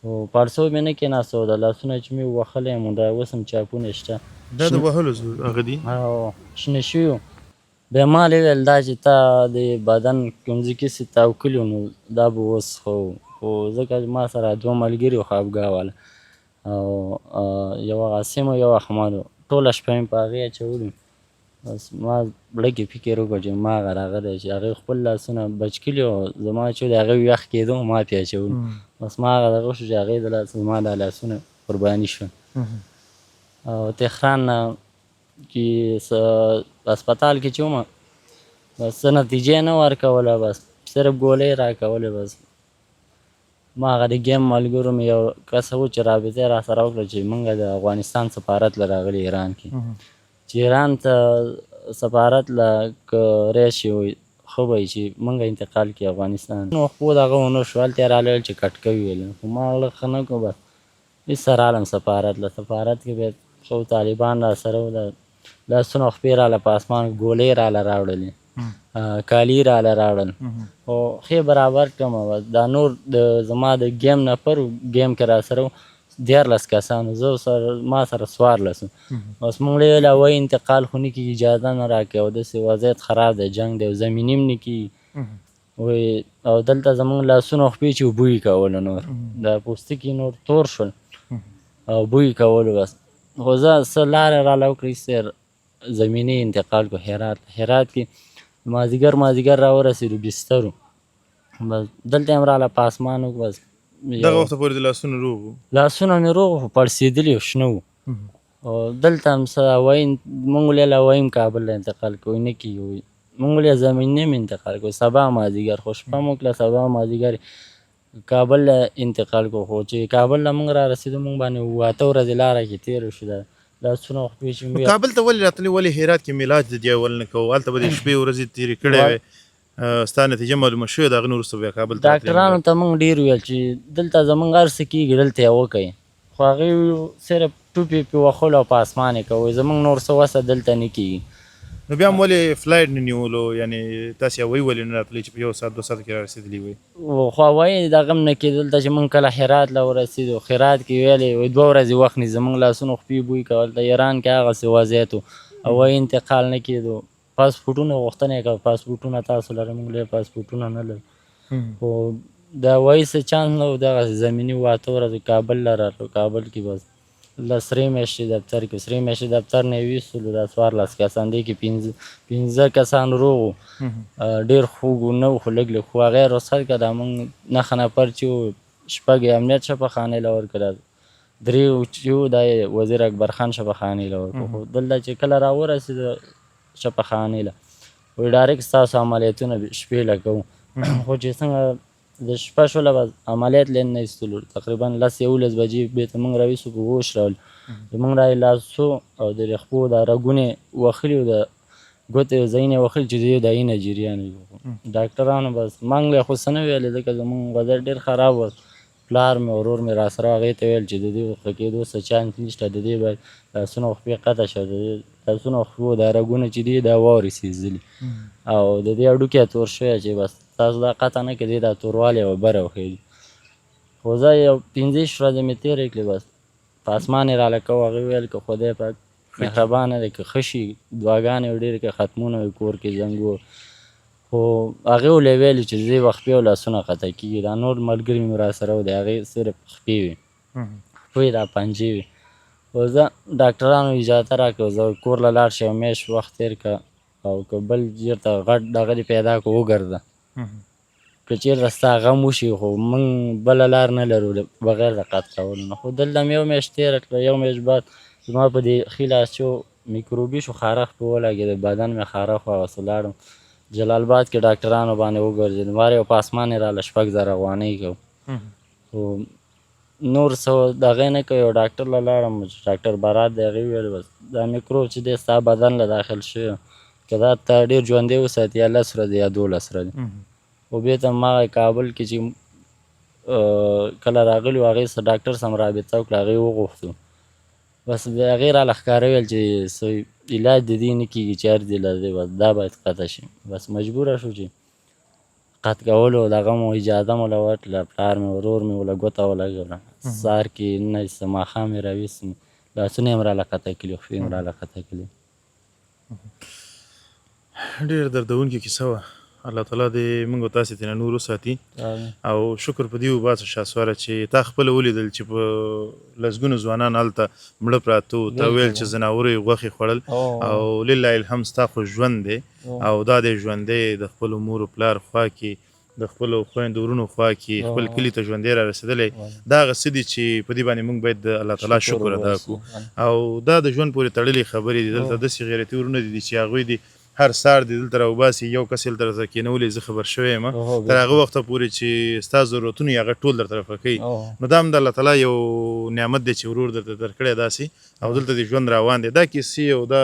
خو پړسوب مې نه کېناسته او د لاسونه چې مې وهلی یم دا اوس هم چاپونه شته دا د وهلو هغه دي. او شنه شوي وو. بیا ما ویل دا چې تا د بدن کوم ځای کې سې تاو کړي وو نو دا به اوس ښه وو. خو ځکه ما سره 2 ملګري وو خوابګاه والا او یو عاصم او یو احمد وو، ټوله شپه مې په هغې اچولي. بس ما زړه کې فکر وکړ چې ما هغه راغلی چې هغې خپل لاسونه بچ کړي او زما چې د هغې یخ کېدو ما پرې اچولي. بس ما هغه دغه شو چې هغې د لاس زما دا لاسونه قرباني شول. او تهران نه چې هسپتال کې چې ومه بس څه نتیجې نه ورکوله، بس صرف ګولۍ راکولې. بس ما هغه د ګیم ملګرو مې یو کس و چې رابطه یې راسره وکړه چې موږ د افغانستان سفارت له راغلي ایران کې، چې ایران ته سفارت له که راشي وایي ښه به وي چې موږ انتقال کړي افغانستان. نو خو دغه ونه شو، هلته یې راله ویل چې کټ کوي ویل. خو ما زړه ښه نه کړو، بس هېڅ رالم سفارت له. سفارت کې بیا ښه طالبان راسره وو، د لاسونه خپې راله په اسمان ګولۍ راله راوړلې، کالي راله راوړل خو ښې برابر کړمه. بس دا نور د زما د ګیم نفر ګیم کې راسره وو 14 کسانو، زه سره ما سره 14 بس موږ ویل هوایي انتقال خو نه کېږي، اجازه نه راکوي او داسې وضعیت خراب دی، جنګ دی او زمیني هم نه کېږي وایي. او دلته زموږ لاسونه خپې چې بوی کولو، نور د پوستکي نور تور شول او بوی کولو. بس خو زه څه لاره راله وکړه سیر زمیني انتقال کو هرات کې مازدیګر راورسېدو بسترو. بس دلته هم راله په اسمان وکړو. بس دغه وخته پورې د لاسونه روغ وو؟ لاسونه مې روغ خو پړسېدلي او شنه وو. او دلته هم څه هوایي موږ ویل هوایي هم کابل ته انتقال کوو، نه کېږي. موږ ویل زمیني هم انتقال کوو، سبا مازدیګر خو شپه مو کړله، سبا مازدیګر کابل ته انتقال کوو. خو چې کابل ته موږ رارسېدو موږ باندې 8 ورځې لاره کې تېره شوه. لاسونه خپې چې کابل ته ولې راتلې؟ ولې هرات کې میلاد د دې اول نه کوو؟ هلته به د شپې ورځې تېرې کړې وې، ستا نتیجه معلومه شوې، د هغه نه وروسته بیا کابل ته ډاکټرانو ته موږ ډېر ویل چې دلته زموږ هر څه کېږي دلته یې وکئ، خو هغې صرف ټوپې پې وهلو او په اسمان یې کوئ، زموږ نور څه وسه دلته نه کېږي. نو بیا هم ولې فلایټ نه نیولو؟ یعنې تاسې هوایي ولې نه راتلئ چې په 1 ساعت 2 ساعته کې رارسېدلي وئ؟ خو هوایي دغه هم نه کېدل ته چې موږ کله هرات له ورسېدو، هرات کې ویلې 2 ورځې وخت نیسي، زموږ لاسونو خپې بوی کول. ته ایران کې هغسې وضعیت وو، هوایي انتقال نه کېدو. پاسپورټونه غوښتنه یې کوه، پاسپورټونه تاسو لرئ؟ موږ ویل پاسپورټونه نه لرو. خو د هوایي څه چانس نه و، دغسې زمیني 8 ورځې کابل له راتلو. کابل کې بس سرې میاشتې دفتر کې، سرې میاشتې دفتر نه یې ویستلو. دا 14 کسان دی کې 15 کسان روغ وو، ډېر خوږ نه وو خو لږ لږ. خو هغه یې رخصت کړه. دا موږ 9 نفر چې وو 6 یې امنیت شفاخانې له ورکړه، 3 چې وو دا یې وزیر اکبر خان شفاخانې له ورکړو. خو دلته چې کله راورسېدو شفاخانې له وایي ډایرکټ ستاسو عملیاتونه شپې له کوو. خو چې څنګه د شپه شوله بس عملیات له نه ایستلو، تقریبا 10-11 بجې بېرته موږ راویستو، په هوش راولو. موږ را یې لاسو او د رخپو دا رګونه وهلي وو، د ګوتې ځایونه یې وهلي چې دوی د اینه جریان وي. ډاکټرانو بس موږ له خو څه نه ویلې ځکه زموږ وضعیت ډېر خراب و. پلار مې ورور مې راسره هغې ته ویل چې د دې ښه کېدو څه چانس نشته، د دې باید لاسونه خپې قطع شه، د دې لاسونه خپو دا رګونه چې دي دا واورې سېزلي او د دې هډوکي تور شوی چې بس تاسو دا قطع نه کړئ، دا توروالی یوه بره وښیږي. خو زه یو 15 ورځې مې تېرې کړې، بس په اسمان یې راله کوو. هغې ویل که خدای پاک مهربانه دی، که ښه شي دعاګانې یې ډېرې کړې، ختمونه یې کور کې زنګ. خو هغې ولې ویلې چې زه یې خپې او لاسونه قطع کېږي. دا نور ملګري مې راسره وو، د هغې صرف خپې وې، خپې دا پنجې وې. خو زه ډاکټرانو اجازه راکړه زه کور له لاړ شم، یو میاشت وخت تېر کړه او که بل چېرته غټ دغه دې پیدا کړو وګرځه، که چېرته ستا غم وشي. خو موږ بله لار نه لرو بغیر د قطع کولو نه. خو دلته مې یو میاشت تېره کړه، یو میاشت بعد زما په دې ښي لاس چې میکروبي شو، خارښ پې ولګېد، بدن مې خارښ و. هغسې لاړم جلال آباد کې ډاکټرانو باندې وګرځېدم، وار یو په اسمان یې راله 6,000 افغانۍ کوو. خو نور څه دغې نه کوي. یو ډاکټر له لاړم چې ډاکټر برات دی، هغې ویل بس دا میکروب چې دی ستا بدن له داخل شوی، که دا ته ډېر ژوندی وساتي یا 10 ورځې یا 12 ورځې. خو بېرته هماغه کابل کې چې کله راغلي وو هغې سره ډاکټر سره رابطه وکړه، هغې وغوښتو. بس بیا هغې راله ښکاره ویل چې څه علاج د دې نه کېږي چې هر دې له دې بس دا باید قطع شي. بس مجبوره شو چې قط کولو دغه مو اجازه مو له ورکړله، پلار مې ورور مې ورله ګوته ولګوله، سهار کې نه چې ماښام یې راویست، لاسونه یې هم راله قطع کړي، خولې یې هم راله قطع کړي. ډېر دردونکې کیسه وه. الله تعالی دې موږ او تاسې ترېنه نور وساتي او شکر په دې وباسه شهسواره چې تا خپله ولیدل چې په لسګونو ځوانان هلته مړه پراته وو، تا ویل چې ځناورو یې غوښې خوړل او لله الحمد ستا خو ژوند دی او دا دی ژوندی د خپلو مور و پلار خوا کې د خپلو خویندو ورونو خوا کې خپل کلي ته ژوندی را رسېدلی. دا هغه څه دي چې په دې باندې موږ باید د الله تعالی شکر ادا کړو او دا د ژوند پورې تړلې خبرې دي. دلته داسې غیرتي ورونه دي چې هغوی دي هر سهار دې دلته راوباسي، یو کس یې دلته کېنولی، زه خبر شوی یم تر هغه وخته پورې چې ستا ضرورتونه یې هغه ټول درته رفع کوي. نو دا هم د الله تعالی یو نعمت دی چې ورور درته درکړی داسې او دلته دې ژوند روان دی. دا کیسې او دا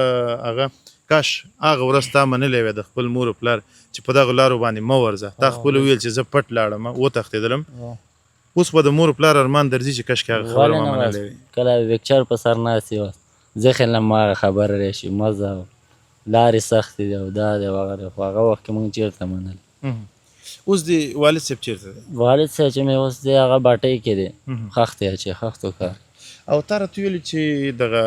هغه کاش هغه ورځ تا منلی وی د خپل مور و پلار چې په دغو لارو باندې مه ورځه. تا خپله ویل چې زه پټ لاړم وتښتېدلم، اوس به د مور و پلار ارمان درځي چې کشکې هغه خبره ما منلی وي. کله ویکچر په سر ناست وه، زه خیال لم هغه خبره راشي، مزه لارې سختې دي او دا دی وغیره، خو هغه وخت کې موږ چېرته منل. اوس دې والد صاحب چېرته دی؟ والد صاحب چې مې اوس دی هغه باټۍ کې دی، خښ دی چې خښتو کار. او تا راته ویلي چې دغه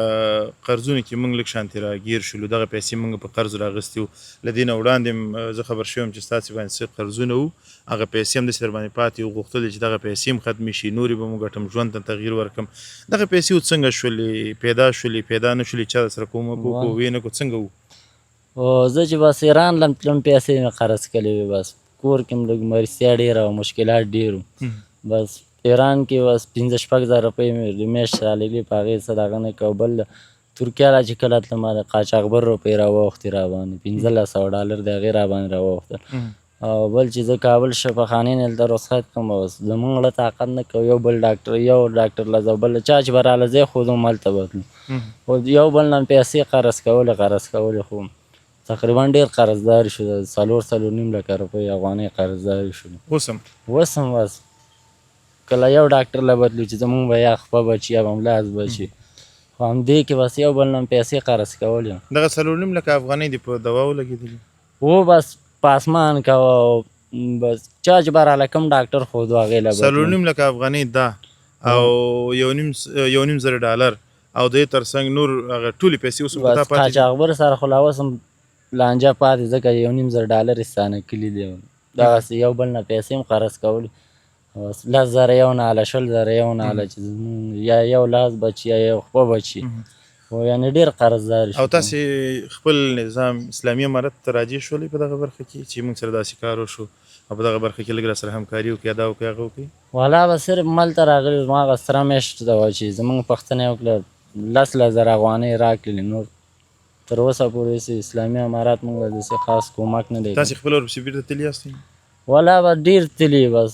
قرضونو کې موږ لږ شانتې راګیر شولو، دغه پیسې موږ په قرض راغستې وو. له دې نه وړاندې هم زه خبر شوی یم چې ستاسې باندې څه قرضونه وو، هغه پیسې هم داسې در باندې پاتې وو، غوښتل چې دغه پیسې هم ختمې شي، نورې به مو ګټم، ژوند ته تغییر ورکړم. دغه پیسې وو څنګه شولې؟ پیدا شولې، پیدا نه شولې؟ چا درسره کومک وکړو ویې نه کړو، څنګه وو؟ او زه چې بس ایران لم تلم، پیسې مې قرض کړې وې، بس کور کې هم لږ مرستیا ډېره وه، مشکلات ډېر وو. بس ایران کې بس 5-6,000 روپۍ مې ریمیش رالېږلي، په هغې څه دغه نه کوه. بل ترکیه را چې کله تلم د قاچاقبر روپۍ را واوښتې را باندې، $1500 د هغې را باندې را واوښتل. او بل چې زه کابل شفاخانې نه دلته رخصت کړم، بس زمونږ له طاقت نه کوو، یو ډاکټر له ځه، بل چا چې به راله ځای ښودم هلته به تلو، خو یو بل نه پیسې قرض کولې، خو تقریبا ډېر قرضدار شو، 4.5 لکه روپۍ افغانۍ قرضداري شو. اوس هم بس کله یو ډاکټر له بتلو چې زمونږ به یا خپه بچي یا به ملاز بچي، خو همدې کې بس یو بل نه پیسې قرض کولې. دغه 4.5 لکه افغانۍ دې په دواو لګېدلي و؟ بس پاسمان کوه، بس چا چې به راله کوم ډاکټر ښودو هغې له 4.5 لکه افغانۍ دا او $1.5 او د تر څنګ نور هغه ټولې پیسې اوس په تا پاتې دي؟ قاچاقبر سره خو لا اوس هم لانجه پاتې، ځکه $1.5 یې ستانه کلي دی، دغسې یو بل نه پیسې هم قرض کولې. بس 10,000 یو نه هله، 20,000 یو نه هله، چې یا یو لاس بچي یا یو خپه بچي، خو یعنې ډېر قرضدار شو. او تاسې خپل نظام اسلامي امارت ته راجع شولئ په دغه برخه کې چې موږ سره داسې کار وشو او په دغه برخه کې لږ راسره همکاري وکړي، دا وکړي هغه وکړي؟ والا به صرف ملته راغلي وو، زما هغه سره میاشت ده وه چې زمونږ پوښتنه یې وکړه، 10,000 افغانۍ راکړلې، نور تر اوسه پورې اسلامي امارات موږ له داسې خاص کومک نه دی. تاسې خپله ورپسې بېرته تللي یاستئ؟ والا به ډېر تللي، بس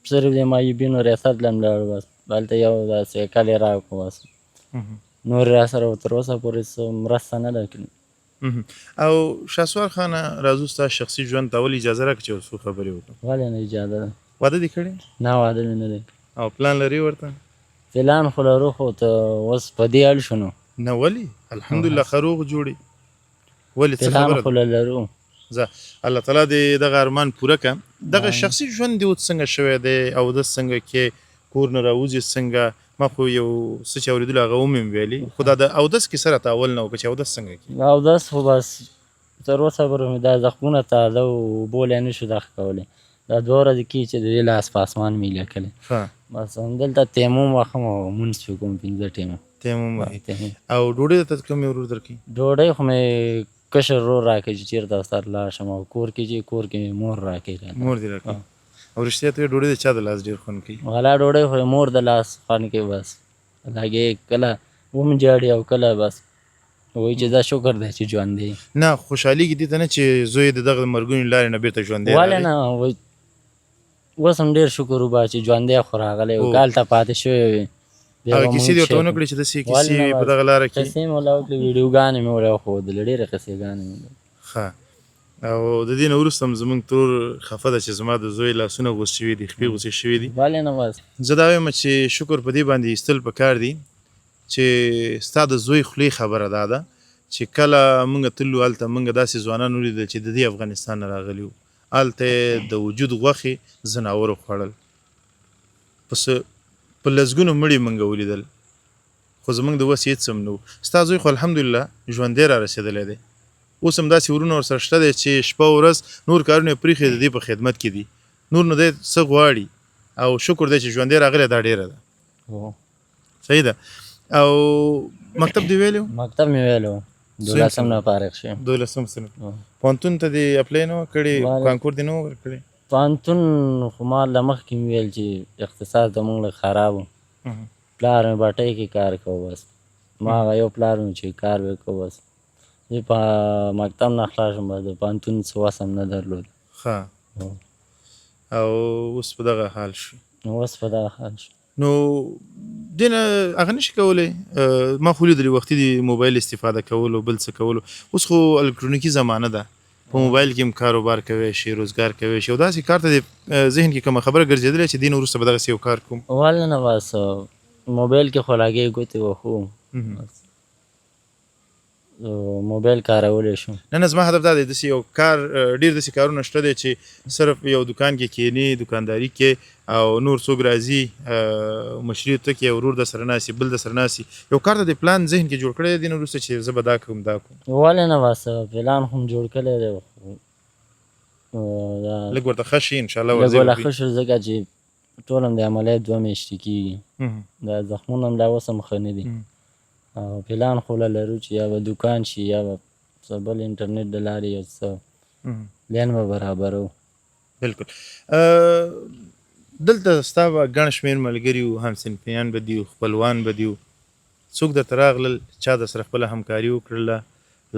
صرف د مایبینو ریاست لم لاړو، بس هلته یو داسې هیکل یې راکړو، بس نور را سره تر اوسه پورې څه مرسته نه ده کړې. او شهسوار خانه راځو ستا شخصي ژوند ته، ولې اجازه راکړه چې یو څو خبرې وکړو؟ ولې نه اجازه ده؟ واده دې کړی؟ نه، واده مې نه دی. او پلان لري ورته؟ پلان خو لرو، خو ته اوس په دې اړ شو نو. نه ولې؟ الحمدلله ښه روغ جوړې، ولې څه خبره ده؟ پلان خو لرو. زه الله تعالی دې دغه ارمان پوره کړه. دغه شخصي ژوند دې اوس څنګه شوی دی؟ اودس څنګه کې، کور نه راوځې څنګه؟ ما خو یو څه چې اورېدلو هغه ومې ویلي، خو دا د اودس کیسه راته اول نه وکړه چې اودس څنګه کېږي؟ اودس خو بس تر اوسه پورې مې دا زخمونه تازه وو، اوبو لا یې نه شو دغه کولی، دا 2 ورځې کېږي چې د دې لاس په اسمان مې لیکلی. بس همدلته تیمم وهم او مونځ چې کوم 5 ټیمه تیمم وهي. او ډوډۍ درته کومې ورور درکوي؟ ډوډۍ خو مې کشر ورور راکوي چې چېرته سره لاړ شم، او کور کې چې کور کې مور راکوي. مور دې راکوي؟ او رښتیا ته ډوډۍ د چا د لاس ډېر خوند کوي؟ والا ډوډۍ خو مور د لاس خوند کوي، بس هغې کله وم جاړي او کله بس وایي چې دا شکر دی چې ژوند دی. نه خوشحالېږي دې ته نه چې زوی د دغه مرګونې لارې نه بېرته ژوندی راغلی؟ ولې نه، اوس هم ډېر شکر وباسه چې ژوندی خو راغلی و، هلته پاتې شوی وي. هغه کیسې دې ورته ونه کړې چې داسې کیسې وي په دغه لاره کې؟ کیسې مې ورله وکړې، ویډیوګانې مې ورله وښودلې، ډېرې قصېګانې مې. ښه. او د دې نه وروسته هم زموږ ترور خفه ده چې زما د زوی لاسونه غوڅ شوي دي، خپې غوڅې شوي دي. ولې نه؟ بس زه دا وایم چې شکر په دې باندې ایستل پکار دي چې ستا د زوی خولې خبره دا ده چې کله موږ تللو هلته موږ داسې ځوانان ولیدل چې د دې افغانستان نه راغلي وو، هلته یې د وجود غوښې ځناورو خوړل. په لسګونو مړي موږ ولیدل، خو زموږ د وس هېڅ هم نه و. ستا زوی خو الحمدلله ژوندی را رسېدلی دی، اوس هم داسې ورونه ورسره شته دی چې شپه ورځ نور کارونه یې پرېښي د دې په خدمت کې دي. نور نو دی څه غواړي، او شکر دی چې ژوندی راغلی، دا ډېره ده. صحیح ده. او مکتب دې ویلی و؟ مکتب مې ویلی و، 12 نه فارغ شوم. 12 صنف. پوهنتون ته دې اپلای نه و کړی؟ کانکور دې نه و ورکړی؟ پوهنتون خو ما له مخکې مې ویل چې اقتصاد زموږ لږ خراب و. پلار مې بټۍ کې کار کوو، بس ما هغه یو پلار مې چې کار به کوو، بس زه په مکتب نه خلاص شوم، بس د پوهنتون څه وس هم نه درلود. ښه. او اوس په دغه حال شو. اوس په دغه حال شو. نو دې نه هغه نشي کولی؟ ما خو لیدلي وختي د موبایل استفاده کولو بل څه کولو، اوس خو الکترونیکي زمانه ده، په موبایل کې هم کاروبار کوی شي، روزګار کوی شي، او داسې کار ته د ذهن کې کومه خبره ګرځېدلې چې دې نه وروسته به دغسې یو کار کوم؟ ولې نه، بس موبایل کې خو لګې ګوتې وښو، موبایل کارولی شو. نه زما هدف دا دی داسې یو کار، ډېر داسې کارونه شته دی چې صرف یو دکان کې کښېنې، دکانداري کې، او نور څوک راځي مشري ته کې، ورور در سره ناستي، بل در سره ناستي، یو کار ته د پلان ذهن کې جوړ کړی دی، دې نه وروسته چې زه به دا کوم دا کوم؟ ولې نه، بس پلان خو م جوړ کړی دی، لږ ورته ښه شي انشاءالله لږ ورله ښه شو، ځکه چې ټول هم د عملیات 2 میاشتې کېږي، دا زخمونه هم لا اوس هم ښه نه دي، او پلان خو له لرو چې یا به دکان شي یا به څه بل انټرنیټ د لارې یو څه پلان به برابرو. بلکل. دلته ستا به ګڼ شمېر ملګري وو، همصنفیان به دي وو، خپلوان به دي وو، څوک درته راغلل چا در سره خپله همکاري وکړله،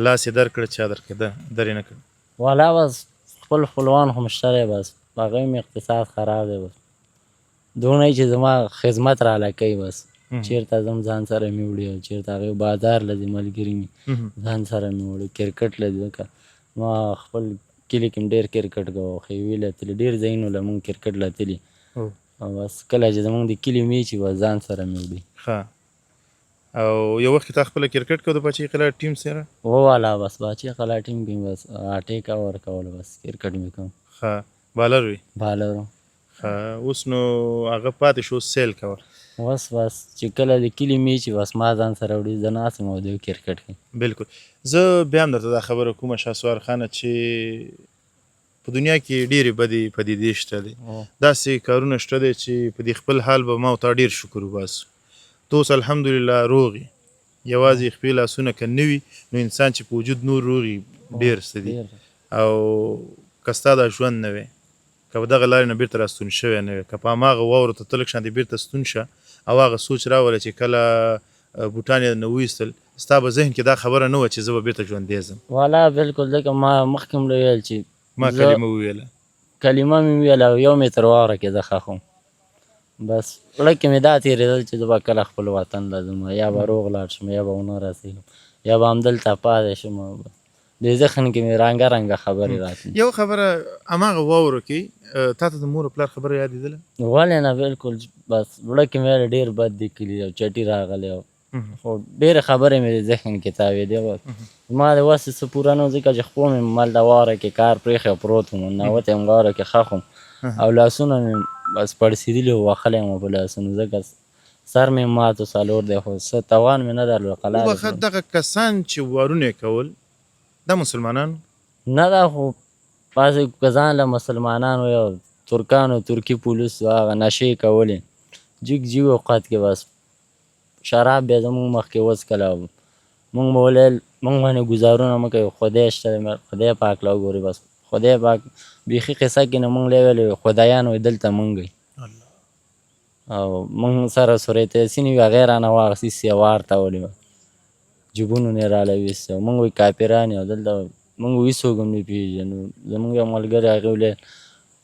لاس یې درکړه چا در یې نه کړ؟ والا بس خپل خپلوان خو مشته دی، بس هغوی مې اقتصاد خراب دی، بس دونه چې زما خدمت راله کوي، بس چېرته ځم ځان سره مې وړي، او چېرته هغوی بازار له ځي ملګري مې ځان سره مې وړي، کرکټ له ځي، ځکه ما خپل کلي کې م ډېر کرکټ کوو، خیوي له تلي، ډېر ځایونو له مونږ کرکټ له تلي، او بس کله چې زمونږ د کلي میچ وي، بس ځان سره مې وړي. ښه. او یو وخت کې تا خپله کرکټ کوو د باچي قلعه ټیم سره؟ والا بس باچي قلعه ټیم کې بس اټیک ورکول، بس کرکټ مې کوم. ښه. بالر وي؟ بالر وم. ښه. اوس نو هغه پاتې شو، سیل کوه. اوس بس چې کله د کلي میچ وي، بس ما ځان سره وړي، زه ناست یم او دوی کرکټ کوي. بلکل. زه بیا هم درته دا خبره کومه شهسوار خانه چې په دنیا کې ډېرې بدې پدیدې شته دي، داسې کارونه شته دی چې په دې خپل حال به ما او تا ډېر شکر وباسو. ته اوس الحمدلله روغ یې، یوازې خپې لاسونه که نه وي نو انسان چې په وجود نور روغ وي ډېر څه دي. او که ستا دا ژوند نه وی، که په دغه لارې نه بېرته راستون شوی نه وی، که په هماغه واورو ته ته لږ شانتې بېرته ستون شه، او هغه سوچ راوله چې کله بوټان یې نه وایستل، ستا به ذهن کې دا خبره نه وه چې زه به بېرته ژوندی ځم؟ والا بلکل، ځکه ما مخکې هم ویل چې ما کلمه وویله، کلمه مې وویله، او یو مې تر واوره کې زه ښخ وم، بس زړه کې مې دا تېرېدل چې زه به کله خپل وطن ته ځم، یا به روغ لاړ شم، یا به ونه رسېږم، یا به همدلته پاتې شم، د ذهن کې مې رنګه رنګه خبرې راتلې. یو خبره هماغه واورو کې تا ته د مور او پلار خبره یادېدله؟ ولې نه، بلکل، بس زړه کې مې ویل ډېر بد دي کلي، او چټي راغلی، خو ډېرې خبرې مې د ذهن کې تاوېدې، بس زما د وس څه پوره نه و، ځکه چې خپو مې مالته واوره کې کار پرېښی او پروت وم، ننوتی یم واوره کې ښخ وم، او لاسونه مې بس پړسېدلي وو، وهلی یم په لاسونو، ځکه سر مې مات و، څلور دی، خو څه توان مې نه درلود. وبخښه، دغه کسان چې وارونه یې کول دا مسلمانان نه، دا خو بعضې کسان له مسلمانان وو، یا ترکانو، ترکي پولیسو، هغه نشې کولې جګ جګ اوقات کې، بس شراب بیا زمونږ مخکې وڅکله، مونږ به ولیل مونږ باندې ګزارونه مه کوئ، خدای شته دی، خدای پاک له وګورئ، بس خدای پاک بیخي قصه کې نه مونږ ویلې خدایان وایي دلته مونږ یې، او مونږ سره سورة یاسین وي، هغې رانه واخېستې سیوار ته ولې جیبونو نه یې راله ویستې، مونږ وایي کاپران یو، دلته مونږ هېڅوک هم نه پېژنو. زمونږ یو ملګری هغې ولیل،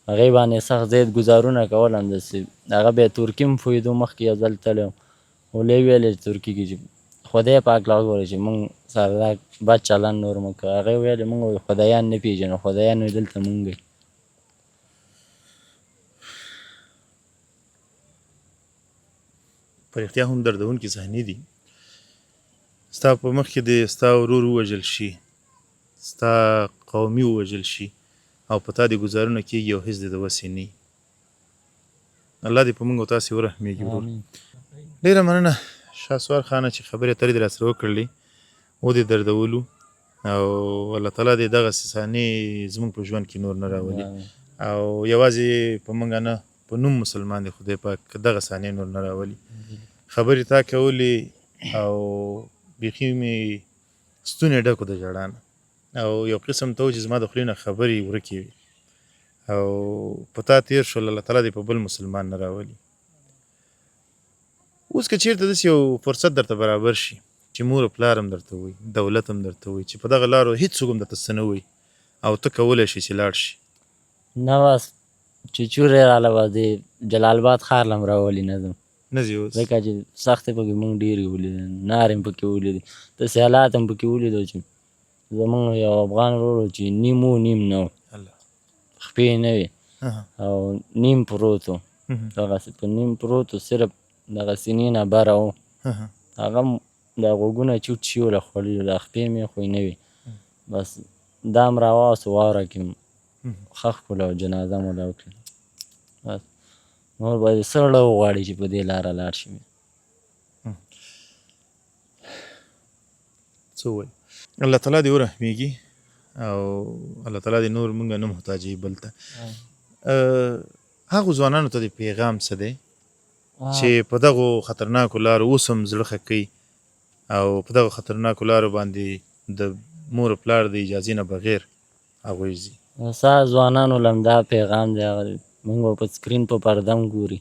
هغې باندې سخت زیات ګزارونه کول، همداسې هغه بیا ترکي هم پوهېدو، مخکې یو ځل تللی ولې ویلې ترکي کې چې خدای پاک له وګورئ چې مونږ سره دا بد چلند نور مه کوه، هغې ویلې مونږ وایي خدایان نه پېژنو، خدایان وایي دلته مونږ یې. په رښتیا هم دردونکې صحنې دي. ستا په مخ کې د ستا ورور ووژل شي، ستا قومي ووژل شي، او په تا دې ګزارونه کېږي او هېڅ دې د وسې نه وي. الله دې په موږ او تاسې ورحمېږي ورور. ډېره مننه شهسوار خانه چې خبرې اترې دې راسره وکړلې، ودې دردولو، او الله تعالی دې دغسې صحنې زموږ په ژوند کې نور نه راولي، او یوازې په موږ نه، په نوم مسلمان دی خدای پاک دغه صحنې نور نه راولي. خبرې تا کولې او بیخي مې ستونی ډکو د ژړا نه، او یو قسم ته و چې زما د خولې نه خبرې ورکې وي، او په تا تېر شول، الله تعالی دې په بل مسلمان نه راولي. اوس که چېرته داسې یو فرصت درته برابر شي چې مور او پلار هم درته وایي، دولت هم درته وایي چې په دغه لارو هېڅوک هم درته څه نه وایي او ته کولی شې چې لاړ شي، نه بس چې چورې راله به د جلال آباد ښار له هم راولي نه ځم، نه ځې اوس؟ ځکه چې سختې پکې مونږ ډېرې ولیدې، نارې هم پکې ولیدې، داسې حالات هم پکې ولیدو چې زمونږ یو افغان ورور و چې نیم و نیم نه و، الله. خپې نه وې او نیم پروت و، دغسې په نیم پروت و، صرف دغه سینې نه بره و، هغه هم د غوږونه چوټ شي و له خوړلي، د خپې مې خو نه وې، بس دا هم راواغوستو واوره کې ښخ کړو او جنازه مو له وکړه. بس نور به دې څه زړه وغواړي چې په دې لاره لاړ شي. څه ووایي؟ الله تعالی دې ورحمېږي او الله تعالی دې نور مونږ نه محتاجوي بل ته. هغو ځوانانو ته دې پیغام څه دی چې په دغو خطرناکو لارو اوس هم زړه ښه کوي او په دغو خطرناکو لارو باندې د مور و پلار د اجازې نه بغیر هغوی ځي؟ ستا ځوانانو له هم دا پیغام دی، هغه مونږ به په سکرین په پرده هم ګوري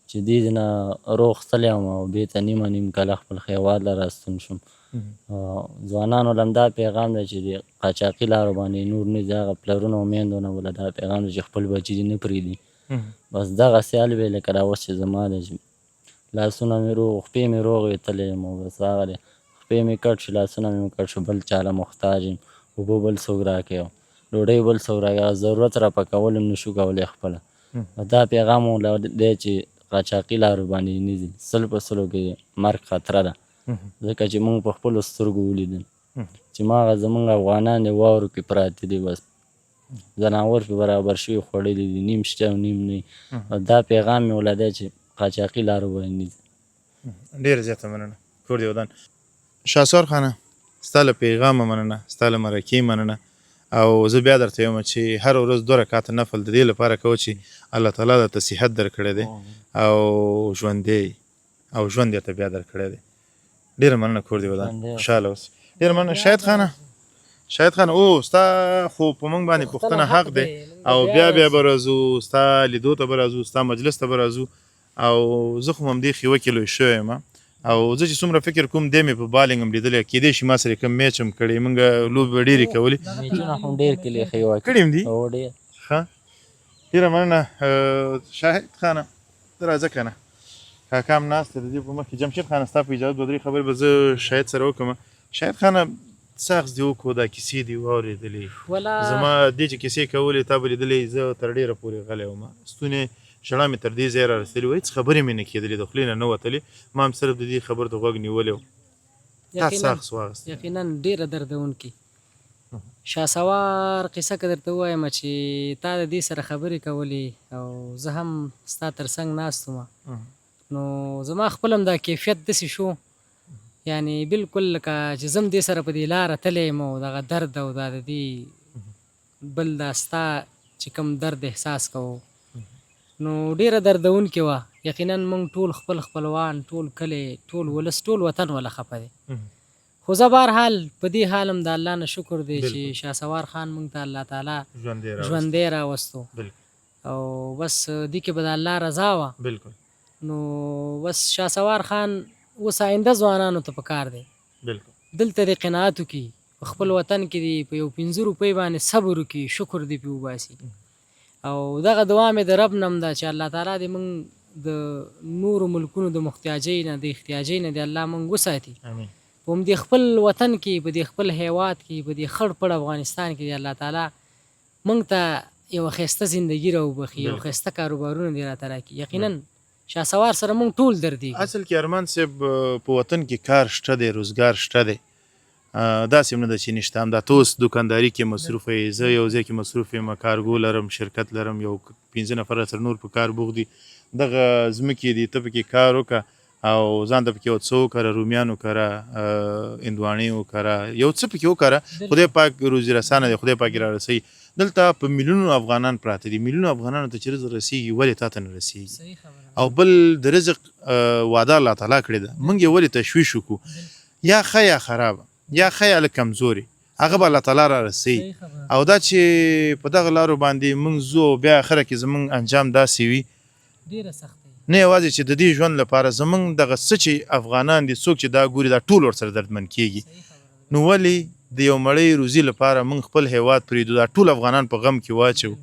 چې دې نه روغ ستلی یم او بېرته نیمه نیم کاله خپل هېواد له راستون شوم. ځوانانو له هم دا پیغام دی چې د قاچاقي لارو باندې نور نه ځي، هغه پلرونه او میندو نه بله دا پیغام دی چې خپل بچي دې نه پرېږدي. بس دغسې حال وی لکه دا اوس چې زما دی چې لاسونه مې روغ، خپې مې روغې تللی یم او بس هغه دی، خپې مې کټ شو، لاسونه مې کټ شو، بل چا له محتاج یم، اوبه بل څوک راکوي او ډوډۍ بل څوک راکوي، ضرورت را پکول هم نشو کولی خپله. دا پیغام مو دی چې قاچاقي لارو باندې نه ځي، 100 په 100 کې مرګ خطره ده، ځکه چې موږ په خپلو سترګو ولیدل چې ماغه زموږ افغانان د واورو کې پراته دي، بس ځناور پې برابر شوي خوړلي دي، نیم شته او نیم نه. دا پیغام مې وله دی چې قاچاقي لارو باندې نه ځي. ډېره زیاته مننه کور دې ودان. شهسوار خانه ستا له پیغامه مننه، ستا له مرکې مننه، او زه بیا درته وایم چې هر ورځ 2 رکعته نفل د دې لپاره کوه چې الله تعالی درته صحت درکړی دی او ژوندی او ژوند درته بیا درکړی دی. ډېره مننه کور دې ودان، خوشحاله اوسې. ډېره مننه شاهد خانه. شاهد خانه او ستا خو په موږ باندې پوښتنه حق دی او بیا به راځو، ستا لیدو ته به راځو، ستا مجلس ته به راځو، او زه خو همدې خیوه کې لوی شوی یم، او زه چې څومره فکر کوم دی مې په بالنګ هم لیدلی، کېدای شي ما سره کوم میچ هم کړی، موږ لوبې به ډېرې کولې. میچونه هم ډېر کلي خیوه کړي هم دي؟ هو ډېر. ښه ډېره مننه شاهد خانه. ته راځه که نه، کاکا هم ناست دی د دې په مخکې. جمشید خانه ستا په اجازت 2-3 خبرې به زه شاهد سره وکړم. شاهد خانه څه اخذ دې وکړو، دا کیسې دې واورېدلې، زما دې چې کیسې کولې تا به لیدلې، زه تر ډېره پورې غلی وم، ستونې ژړا مې تر دې ځایه را رسېدلې وه، هېڅ خبرې مې نه کېدلې، د خولې نه نه وتلې، ما هم صرف د دې خبرو ته غوږ نیولی و. تا څه اخذ واخیست؟ یقینا ډېره دردونکې. شهسوار قصه که درته ووایم چې تا د دې سره خبرې کولې او زه هم ستا تر څنګ ناست وم، نو زما خپل هم دا کیفیت داسې شو، یعنی بالکل لکه چې زه هم دې سره په دې لاره تللی یم او دغه درد او دا د دې بل دا ستا چې کوم درد احساس کوو، نو ډېره دردونکې وه. یقینا موږ ټول خپل خپلوان، ټول کلی، ټول ولس، ټول وطن وله خفه دی، خو زه بهرحال په دې حال هم د الله نه شکر دی چې شهسوار خان موږ ته الله تعالی ژوندی راوستو، او بس دې کې به د الله رضا وه. نو بس شهسوار خان اوس آینده ځوانانو ته پکار دی دلته دې قناعت وکړي، په خپل وطن کې دې په یو 15 روپۍ باندې صبر وکړي، شکر دې پرې وباسي، او دغه دعا مې د رب نه هم ده چې الله تعالی دې موږ د نورو ملکونو د محتاجۍ نه، د احتیاجۍ نه دې الله موږ وساتي، په همدې خپل وطن کې، په دې خپل هیواد کې، په دې خړ پړ افغانستان کې دې الله تعالی موږ ته یوه ښایسته زندګي راوبخي، یو ښایسته کاروبارونه دې راته راکړي. یقینا شهسوار سره موږ ټول دردېږو. اصل کې ارمان صاحب په وطن کې کار شته دی، روزګار شته دی، داسې هم نه ده چې نشته، همدا ته اوس دوکانداري کې مصروفه یې، زه یو ځای کې مصروف یم، کارګو لرم، شرکت لرم، یو 15 نفره سره نور په کار بوخت دي. دغه ځمکې دي، ته پکې کار وکړه او ځان ته پکې یو څه وکره، رومیان وکره، هندواڼې وکره، یو څه پکې وکره. خدای پاک روزي رسانه دی، خدای پاک را رسوي. دلته په میلیونونو افغانان پراته دي، میلیونو افغانانو ته چې رزق رسیږي ولې تا ته نه رسیږي؟ او بل د رزق وعده الله تعالی کړې ده، موږ یې ولې تشویش وکړو؟ یا ښه یا خرابه، یا ښه یا لږ کمزوري، هغه به الله تعالی را رسوي. او دا چې په دغه لارو باندې موږ ځو بیا اخره کې زموږ انجام داسې وي ډېره سخته نه یوازې چې د دې ژوند لپاره زموږ دغه څه چې افغانان دي څوک چې دا ګوري دا ټول ورسره دردمن کېږي. نو ولې د یو مړی روزي لپاره موږ خپل هیواد پرېږدو، دا ټول افغانان په غم کې واچو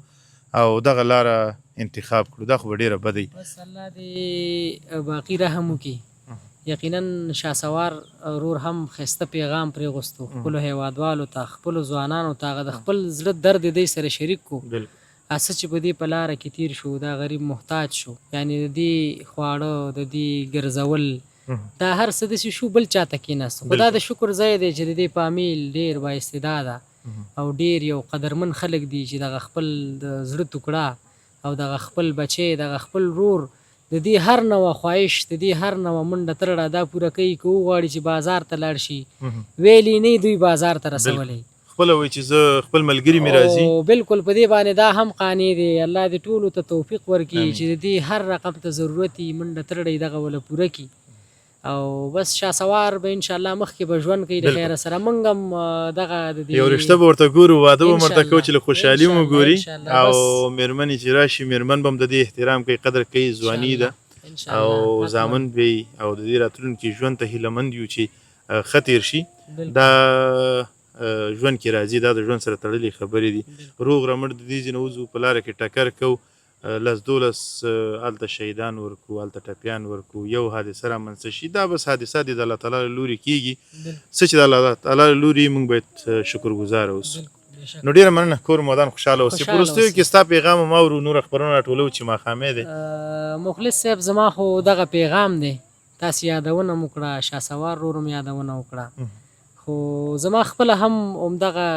او دغه لاره انتخاب کړو؟ دا خو به ډېره بده وي. بس الله دې باقي رحم وکړي. یقینا شاسوار ورور هم ښایسته پیغام پرېغوستو خپلو هیوادوالو ته، خپلو ځوانانو ته، هغه د خپل زړه درد یې دی سره شریک کړو. څه چې په دې په لاره کې تیر شو، دا غریب محتاج شو، یعنی د دې خواړه، د دې ګرځول، دا هر څه داسې شو بل چاته کېناست. خو دا د شکر ځای دی چې د دې فامیل ډېر بااستعداده او ډېر یو قدرمن خلک دي چې دغه خپل د زړه ټوکړه او دغه خپل بچی، دغه خپل ورور، د دې هر نوع خواهش، د دې هر نوع منډه ترړه دا پوره کوي که وغواړي چې بازار ته لاړ شي. ویلي نه دوی بازار ته رسولی، خپله وایي چې زه خپل ملګري مې راځي. بالکل په دې باندې دا هم قانع دی. الله دې ټولو ته توفیق ورکړي چې د دې هر رقم ته ضرورت وي منډه ترړه دغه وله پوره کړي. او بس شاسوار به انشاءالله مخکې به ژوند کوي د خیره سره. موږ هم دغه د دې یو رشته به ورته ګورو، واده به ورته کوو چې له خوشحالي مو ګوري، او مېرمنې چې راشي مېرمن به هم د دې احترام کوي، قدر کوي، ځواني ده او زامن به وي، او د دې راتلونکي ژوند ته هیله مند یو چې ښه تېر شي. دا ژوند کې راځي، دا د ژوند سره تړلې خبرې دي. روغ رمټ د دې ځینې وځو په لاره کې ټکر کوو، 10-12 هلته شهیدان ورکو، هلته ټپیان ورکو، یو حادثه رامنځته شي، دا بس حادثه دي د الله تعالی له لورې کېږي. څه چې د الله تعالی له لورې موږ باید شکرګزاره اوسو. نو ډېره مننه، کور مودان خوشحاله اوسې. په وروستیو کې ستا پیغام هم اورو، نور خبرونه راټولوو چې ماښامې دی. مخلص صاحب زما خو دغه پیغام دی، تاسې یادونه مو کړه، شاسوار ورور هم یادونه وکړه، خو زما خپله هم همدغه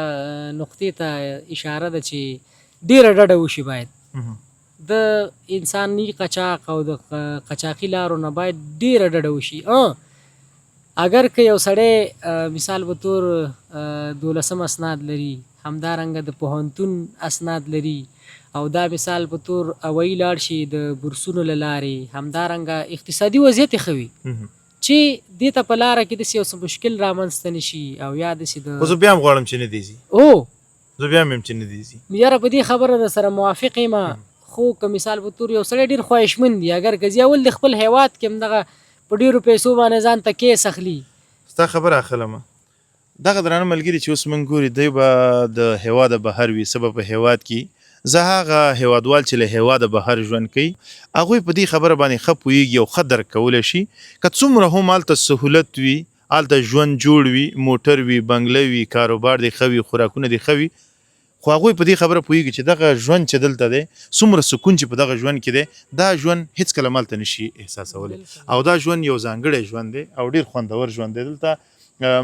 نقطې ته اشاره ده چې ډېره ډډه وشي باید د انساني قچاق او د قچاقي لارو نه باید ډېره ډډه وشي. اگر که یو سړی مثال په تور 12 اسناد لري، همدارنګه د پوهنتون اسناد لري، او دا مثال په تور هوایي لاړ شي د بورسونو له لارې، همدارنګه اقتصادي وضعیت یې ښه وي چې دې ته په لاره کې داسې یو څه مشکل رامنځته نه شي. او یا داسې د خو زه بیا هم غواړم چې نه دې ځي، زه بیا هم یم چې نه دې ځي. یاره په دې خبره در سره موافق یم، خو که مثال په تور یو سړی ډېر خواهشمند دی، اگر که ځي اول د خپل هیواد کې هم دغه په ډېرو پیسو باندې ځان ته کیس اخلي. ستا خبره اخلمه. دغه درانه ملګري چې اوس موږ ګوري، دوی به د هیواده بهر وي، څه به په هیواد کې. زه هغه هیوادوال چې له هیواده بهر ژوند کوي، هغوی په دې خبره باندې ښه پوهېږي او ښه درک کولی شي. که څومره هم هلته سهولت وي، هلته ژوند جوړ وي، موټر وي، بنګله وي، کاروبار دې ښه وي، خوراکونه دې ښه وي، خو هغوی په دې خبره پوهېږي چې دغه ژوند چې دلته دی، څومره سکون چې په دغه ژوند کې دی، دا ژوند هېڅکله مالته نشي احساسولی. او دا ژوند یو ځانګړی ژوند دی او ډېر خوندور ژوند دی. دلته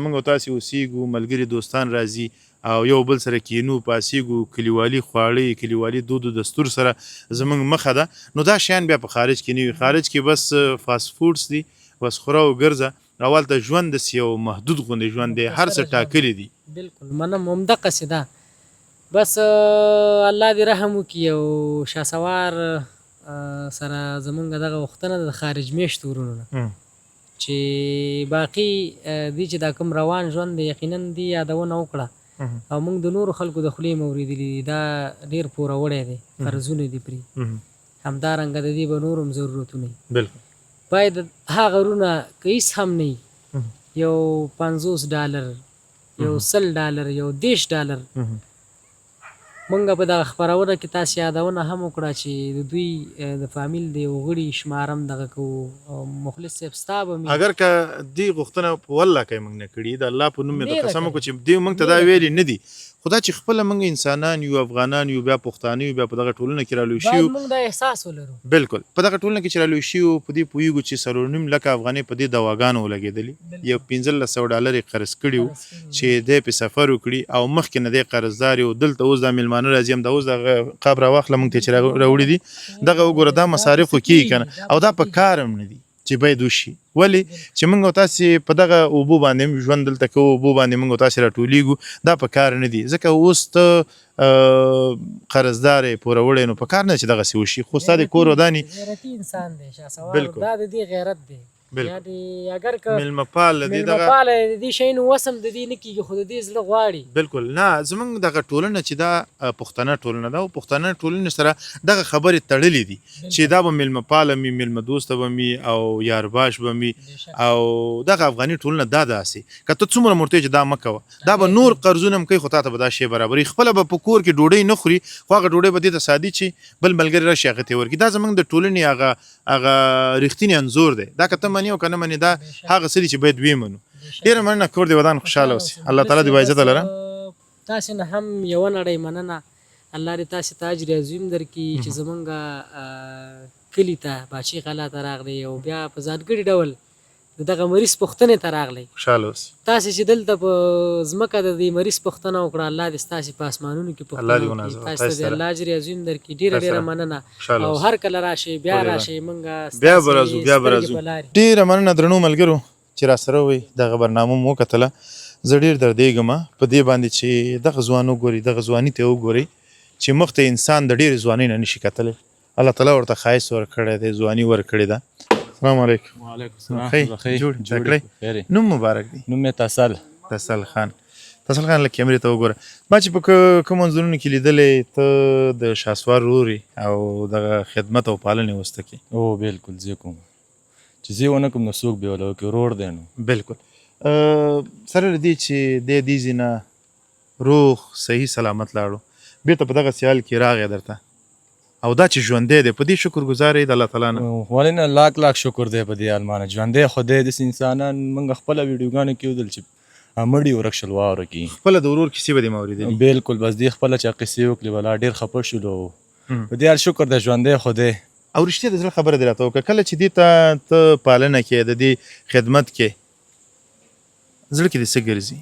موږ او تاسې اوسېږو، ملګري دوستان راځي او یو بل سره کینو، پاسېږو، کلیوالي خواړه، کلیوالي دود و دستور سره زموږ مخه ده. نو دا شیان بیا په خارج کې نه وي. خارج کې بس فاست فوډس دي، بس خوره او ګرځه، او هلته ژوند داسې یو محدود غوندې ژوند دی، هر څه ټاکلي دي. بالکل منم، همدقسې ده. بس الله دې رحم وکړي. او شاسوار سره زمونږ دغه غوښتنه ده د خارج میشتو ورونو نه چې باقي دې چې دا کوم روان ژوند دی، یقینا دې یادونه وکړه. او موږ د نورو خلکو د خولې مو اورېدلي دي، دا ډېر پوروړی دی، فرضونه دي پرې، همدارنګه د دې به نور هم ضرورتونه وي. باید هغه ورونه که هېڅ هم نه وي، یو $50، یو $100، یو $10 مونږ په دغه خپرونه کې تاسې یادونه هم وکړه چې د دوی د فامیل د یو غړي شمار هم دغه کوو. مخلص صاحب ستا به مې اگر که دې غوښتنه په والله کوي موږ نه کړي د الله په نوم مې د ډېره قسم کوي. وکړو چې دې موږ ته دا ویلي نه دي، خو دا چې خپله موږ انسانان یو، افغانان یو، بیا پښتانه یو، بیا په دغه ټولنه کې رالوی شي باید یو. مونږ دا احساس ولرو. بالکل په دغه ټولنه کې چې رالوی شي یو، په دې پوهېږو چې 4.5 لکه افغانۍ په دې دواګانو ولګېدلې، یو 1500 ډالر یې قرض کړي وو چې دی پې سفر وکړي او مخکې نه دی قرضدار یو. دلته اوس دا میلمانه راځي هم دا اوس دغه قاب راواخله موږ ته چې راوړي دي، دغه وګوره دا مصارف خو کېږي که نه، او دا په کار هم نه دي چې باید وشي. ولې چې موږ او تاسې په دغه اوبو باندې هم ژوند دلته کوو، اوبو باندې موږ او تاسې راټولېږو، دا په کار نه دي. ځکه اوس ته قرضدار یې پوروړی نو په کار نه چې دغسې وشي، خو ستا د کور ودانې غیرتي انسان دی شهسوار، بالکل. دا د دې غیرت دی. یعنې اگر که میلمه پال دي دغه میلمهپاله د دې شیانو وسم د دې نه کېږي، خو د دې زړه غواړي. بالکل نه. زمونږ دغه ټولنه چې دا پښتنه ټولنه ده او پښتنه ټولنې سره دغه خبرې تړلې دي چې دا به میلمه پاله مي، میلمه دوسته به مي او یارباش به مي، او دغه افغاني ټولنه دا داسې که ته څومره مرته چې دا مه کوه، دا به نور قرضونه هم کوي خو تا ته به دا شی برابري. خپله به په کور کې ډوډۍ نه خوري خو هغه ډوډۍ به دې ته سادي چې بل ملګري راشي هغه ته ورکړي. دا زمونږ د ټولنې هغه رښتینی انځور دی. دا که ته منې او که نه منې، دا هغه څه دي چې باید ویې منو. ډېره مننه، کور دې ودان خوشحاله اوسي. الله تعالی دې باعزته لره. تاسې نه هم یوه نړۍ مننه. الله دې تاسې ته اجر عظیم درکړي چې زمونږ کلي ته باچي غلا ته راغلی او بیا په ځانګړي ډول د دغه مریض پوښتنې ته راغلی. خوشحاله اوسي. تاسې چې دلته په ځمکه د دې مریض پوښتنه وکړه، الله دې ستاسې په اسمانونو کې الله پوښتنه دې وکړي. ونازوه. تاسې ته دې الله اجر عظیم درکړي. ډېره تاسو ډېره سره. مننه. خوشحاله او اوسئ. هر کله راشئ، بیا ولې راشئ، مونږ بیا به راځو، بیا به سترګې راځو. په لارې. ډېره مننه درنو ملګرو چې راسره وئ، دغه برنامه مو وکتله. زه ډېر دردېږم په دې باندې چې دغه ځوان وګورئ، دغه ځواني ته وګورئ چې مخ ته انسان د ډېرې ځوانۍ نه نشي کتلی. الله تعالی ورته ښایست ورکړی دی، ځواني ورکړې ده. السلام علیکم. وعلیکم السلام. ښه جوړ تکړی. نوم مبارک دی؟ نوم مې تسل. تسل خان. تسل خان له کیمرې ته وګوره. ما چې په کوم منځونو کې لیدلې ته د شهسوار روري او دغه خدمت او پالنې وسته کې. او بالکل زه کوم چې زه ونه کوم نو څوک به ولا وکړي، ورور دی نو. بالکل. سره له دې چې دی دې ځای نه روغ صحیح سلامت لاړو، بېرته په دغه سیال کې راغی درته، او دا چې ژوندی دی، په دې شکر ګزار یې د الله تعالی نه؟ ولې نه، لاک لاک شکر دی په دې المانه. ژوندی خو دی داسې انسانان موږ خپله ویډیوګانو کې ولیدل چې مړي ورک شول واوره کې. خپله د ورور کیسې به دې ما اورېدلې؟ بالکل. بس دې خپله چې قصې وکړې ولا ډېر خفه شولو. په دې حال شکر دی ژوندی خو دی. او رښتیا د زړه خبره دې راته وکړه، کله چې دې ته پالنه کې د دې خدمت کې زړه کې دې څه ګرځي؟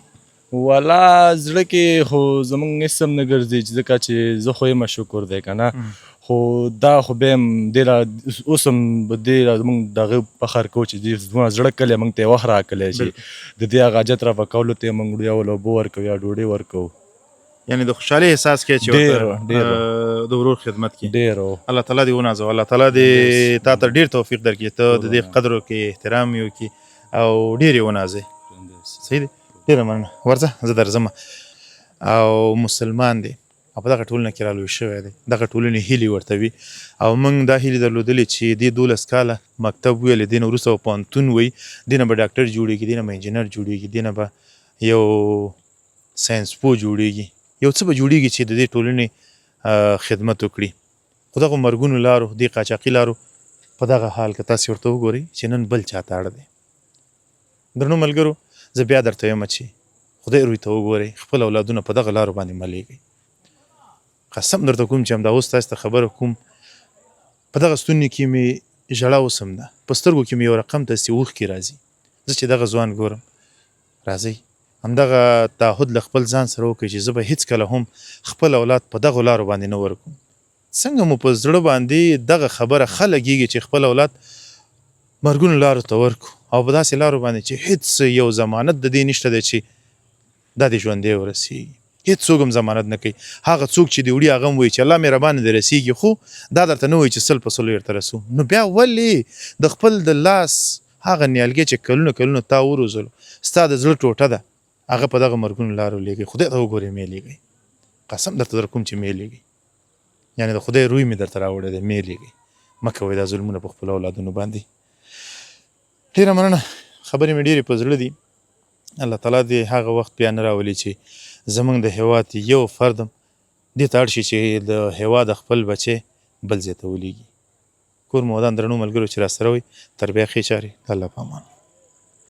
والا زړه کې خو زمونږ هېڅ هم نه ګرځي، ځکه چې زه خو یم شکر دی که نه، خو دا خو بیا هم ډېر اوس هم به ډېر زمونږ د هغه فخر کوو چې ډېر زموږ زړه کلی موږ ته یې وخت راکلی چې د دې هغه حاجت رفع کولو ته یې موږ یا ول اوبه ورکوو یا ډوډۍ ورکوو. یعنې د خوشحالۍ احساس کوې چې ډېر د ورور خدمت کې. ډېر. الله تعالی دې ونازوه، الله تعالی دې تا ته ډېر توفیق درکړي، ته د دې قدر وکړې، احترام یې وکړي او ډېر یې ونازوې. صحیح دی. ډېره مننه. ورځه زه درځم. او مسلمان دی او په دغه ټولنه کې رالوی شوی دی، دغه ټولنې هیلې ورته وي، او موږ دا هیلې درلودلې چې دې 12 کاله مکتب ویلې، دې نه وروسته به پوهنتون وي، دې نه به ډاکټر جوړېږي، دې نه به انجینر جوړېږي، دې نه به یو ساینسپوه جوړېږي، یو څه به جوړېږي چې د دې ټولنې خدمت وکړي. خو دغه مرګونو لارو، دې قاچاقي لارو په دغه حال که تاسې ورته وګورئ چې نن بل چاته اړ دی. درنو ملګرو، زه بیا درته وایم چې خدای روی ته وګورئ، خپل اولادونه په دغه لارو باندې مه لیږئ. قسم درته کوم چې همدا اوس تاسو ته خبره کوم، په دغه ستوني کې مې ژړا اوس هم ده، په سترګو کې مې یو رقم داسې اوښکې راځي. زه چې دغه ځوان ګورم، راځئ همدغه تعهد له خپل ځان سره وکړئ چې زه به هېڅکله هم خپل اولاد په دغو لارو باندې نه ورکوم. څنګه مو په زړه باندې دغه خبره ښه لګېږي چې خپل اولاد مرګونو لارو ته ورکړو، او په داسې لارو باندې چې هېڅ یو ضمانت د دې نشته دی چې دا دې ژوندی ورسېږي. هېڅ څوک هم ضمانت نه کوي. هغه څوک چې دې وړي هغه هم وایي چې الله مهربانه دې رسېږي، خو دا درته نه وایي چې 100 په 100 یې ورته رسو. نو بیا ولې د خپل د لاس هغه نیالګی چې کلونه کلونه تا وروزلو، ستا د زړه ټوټه ده، هغه په دغه مرګونو لارو لیږئ. خدای ته وګورئ مې لیږئ، قسم درته در کوم چې مې لیږئ. یعنې د خدای روی مې درته راوړی دی، مې لیږئ. مه کوئ دا ظلمونه په خپلو اولادونو باندې. ډېره مننه. خبرې مې ډېرې په زړه دي. الله تعالی دې هغه وخت بیا نه راولي چې زمونږ د هېواد یو فرد هم دې ته اړ شي چې د هېواد خپل بچی بل ځای ته ولیږي. کور مو ودان درنو ملګرو چې راسره وئ، تر بیا ښې چارې. الله په امان.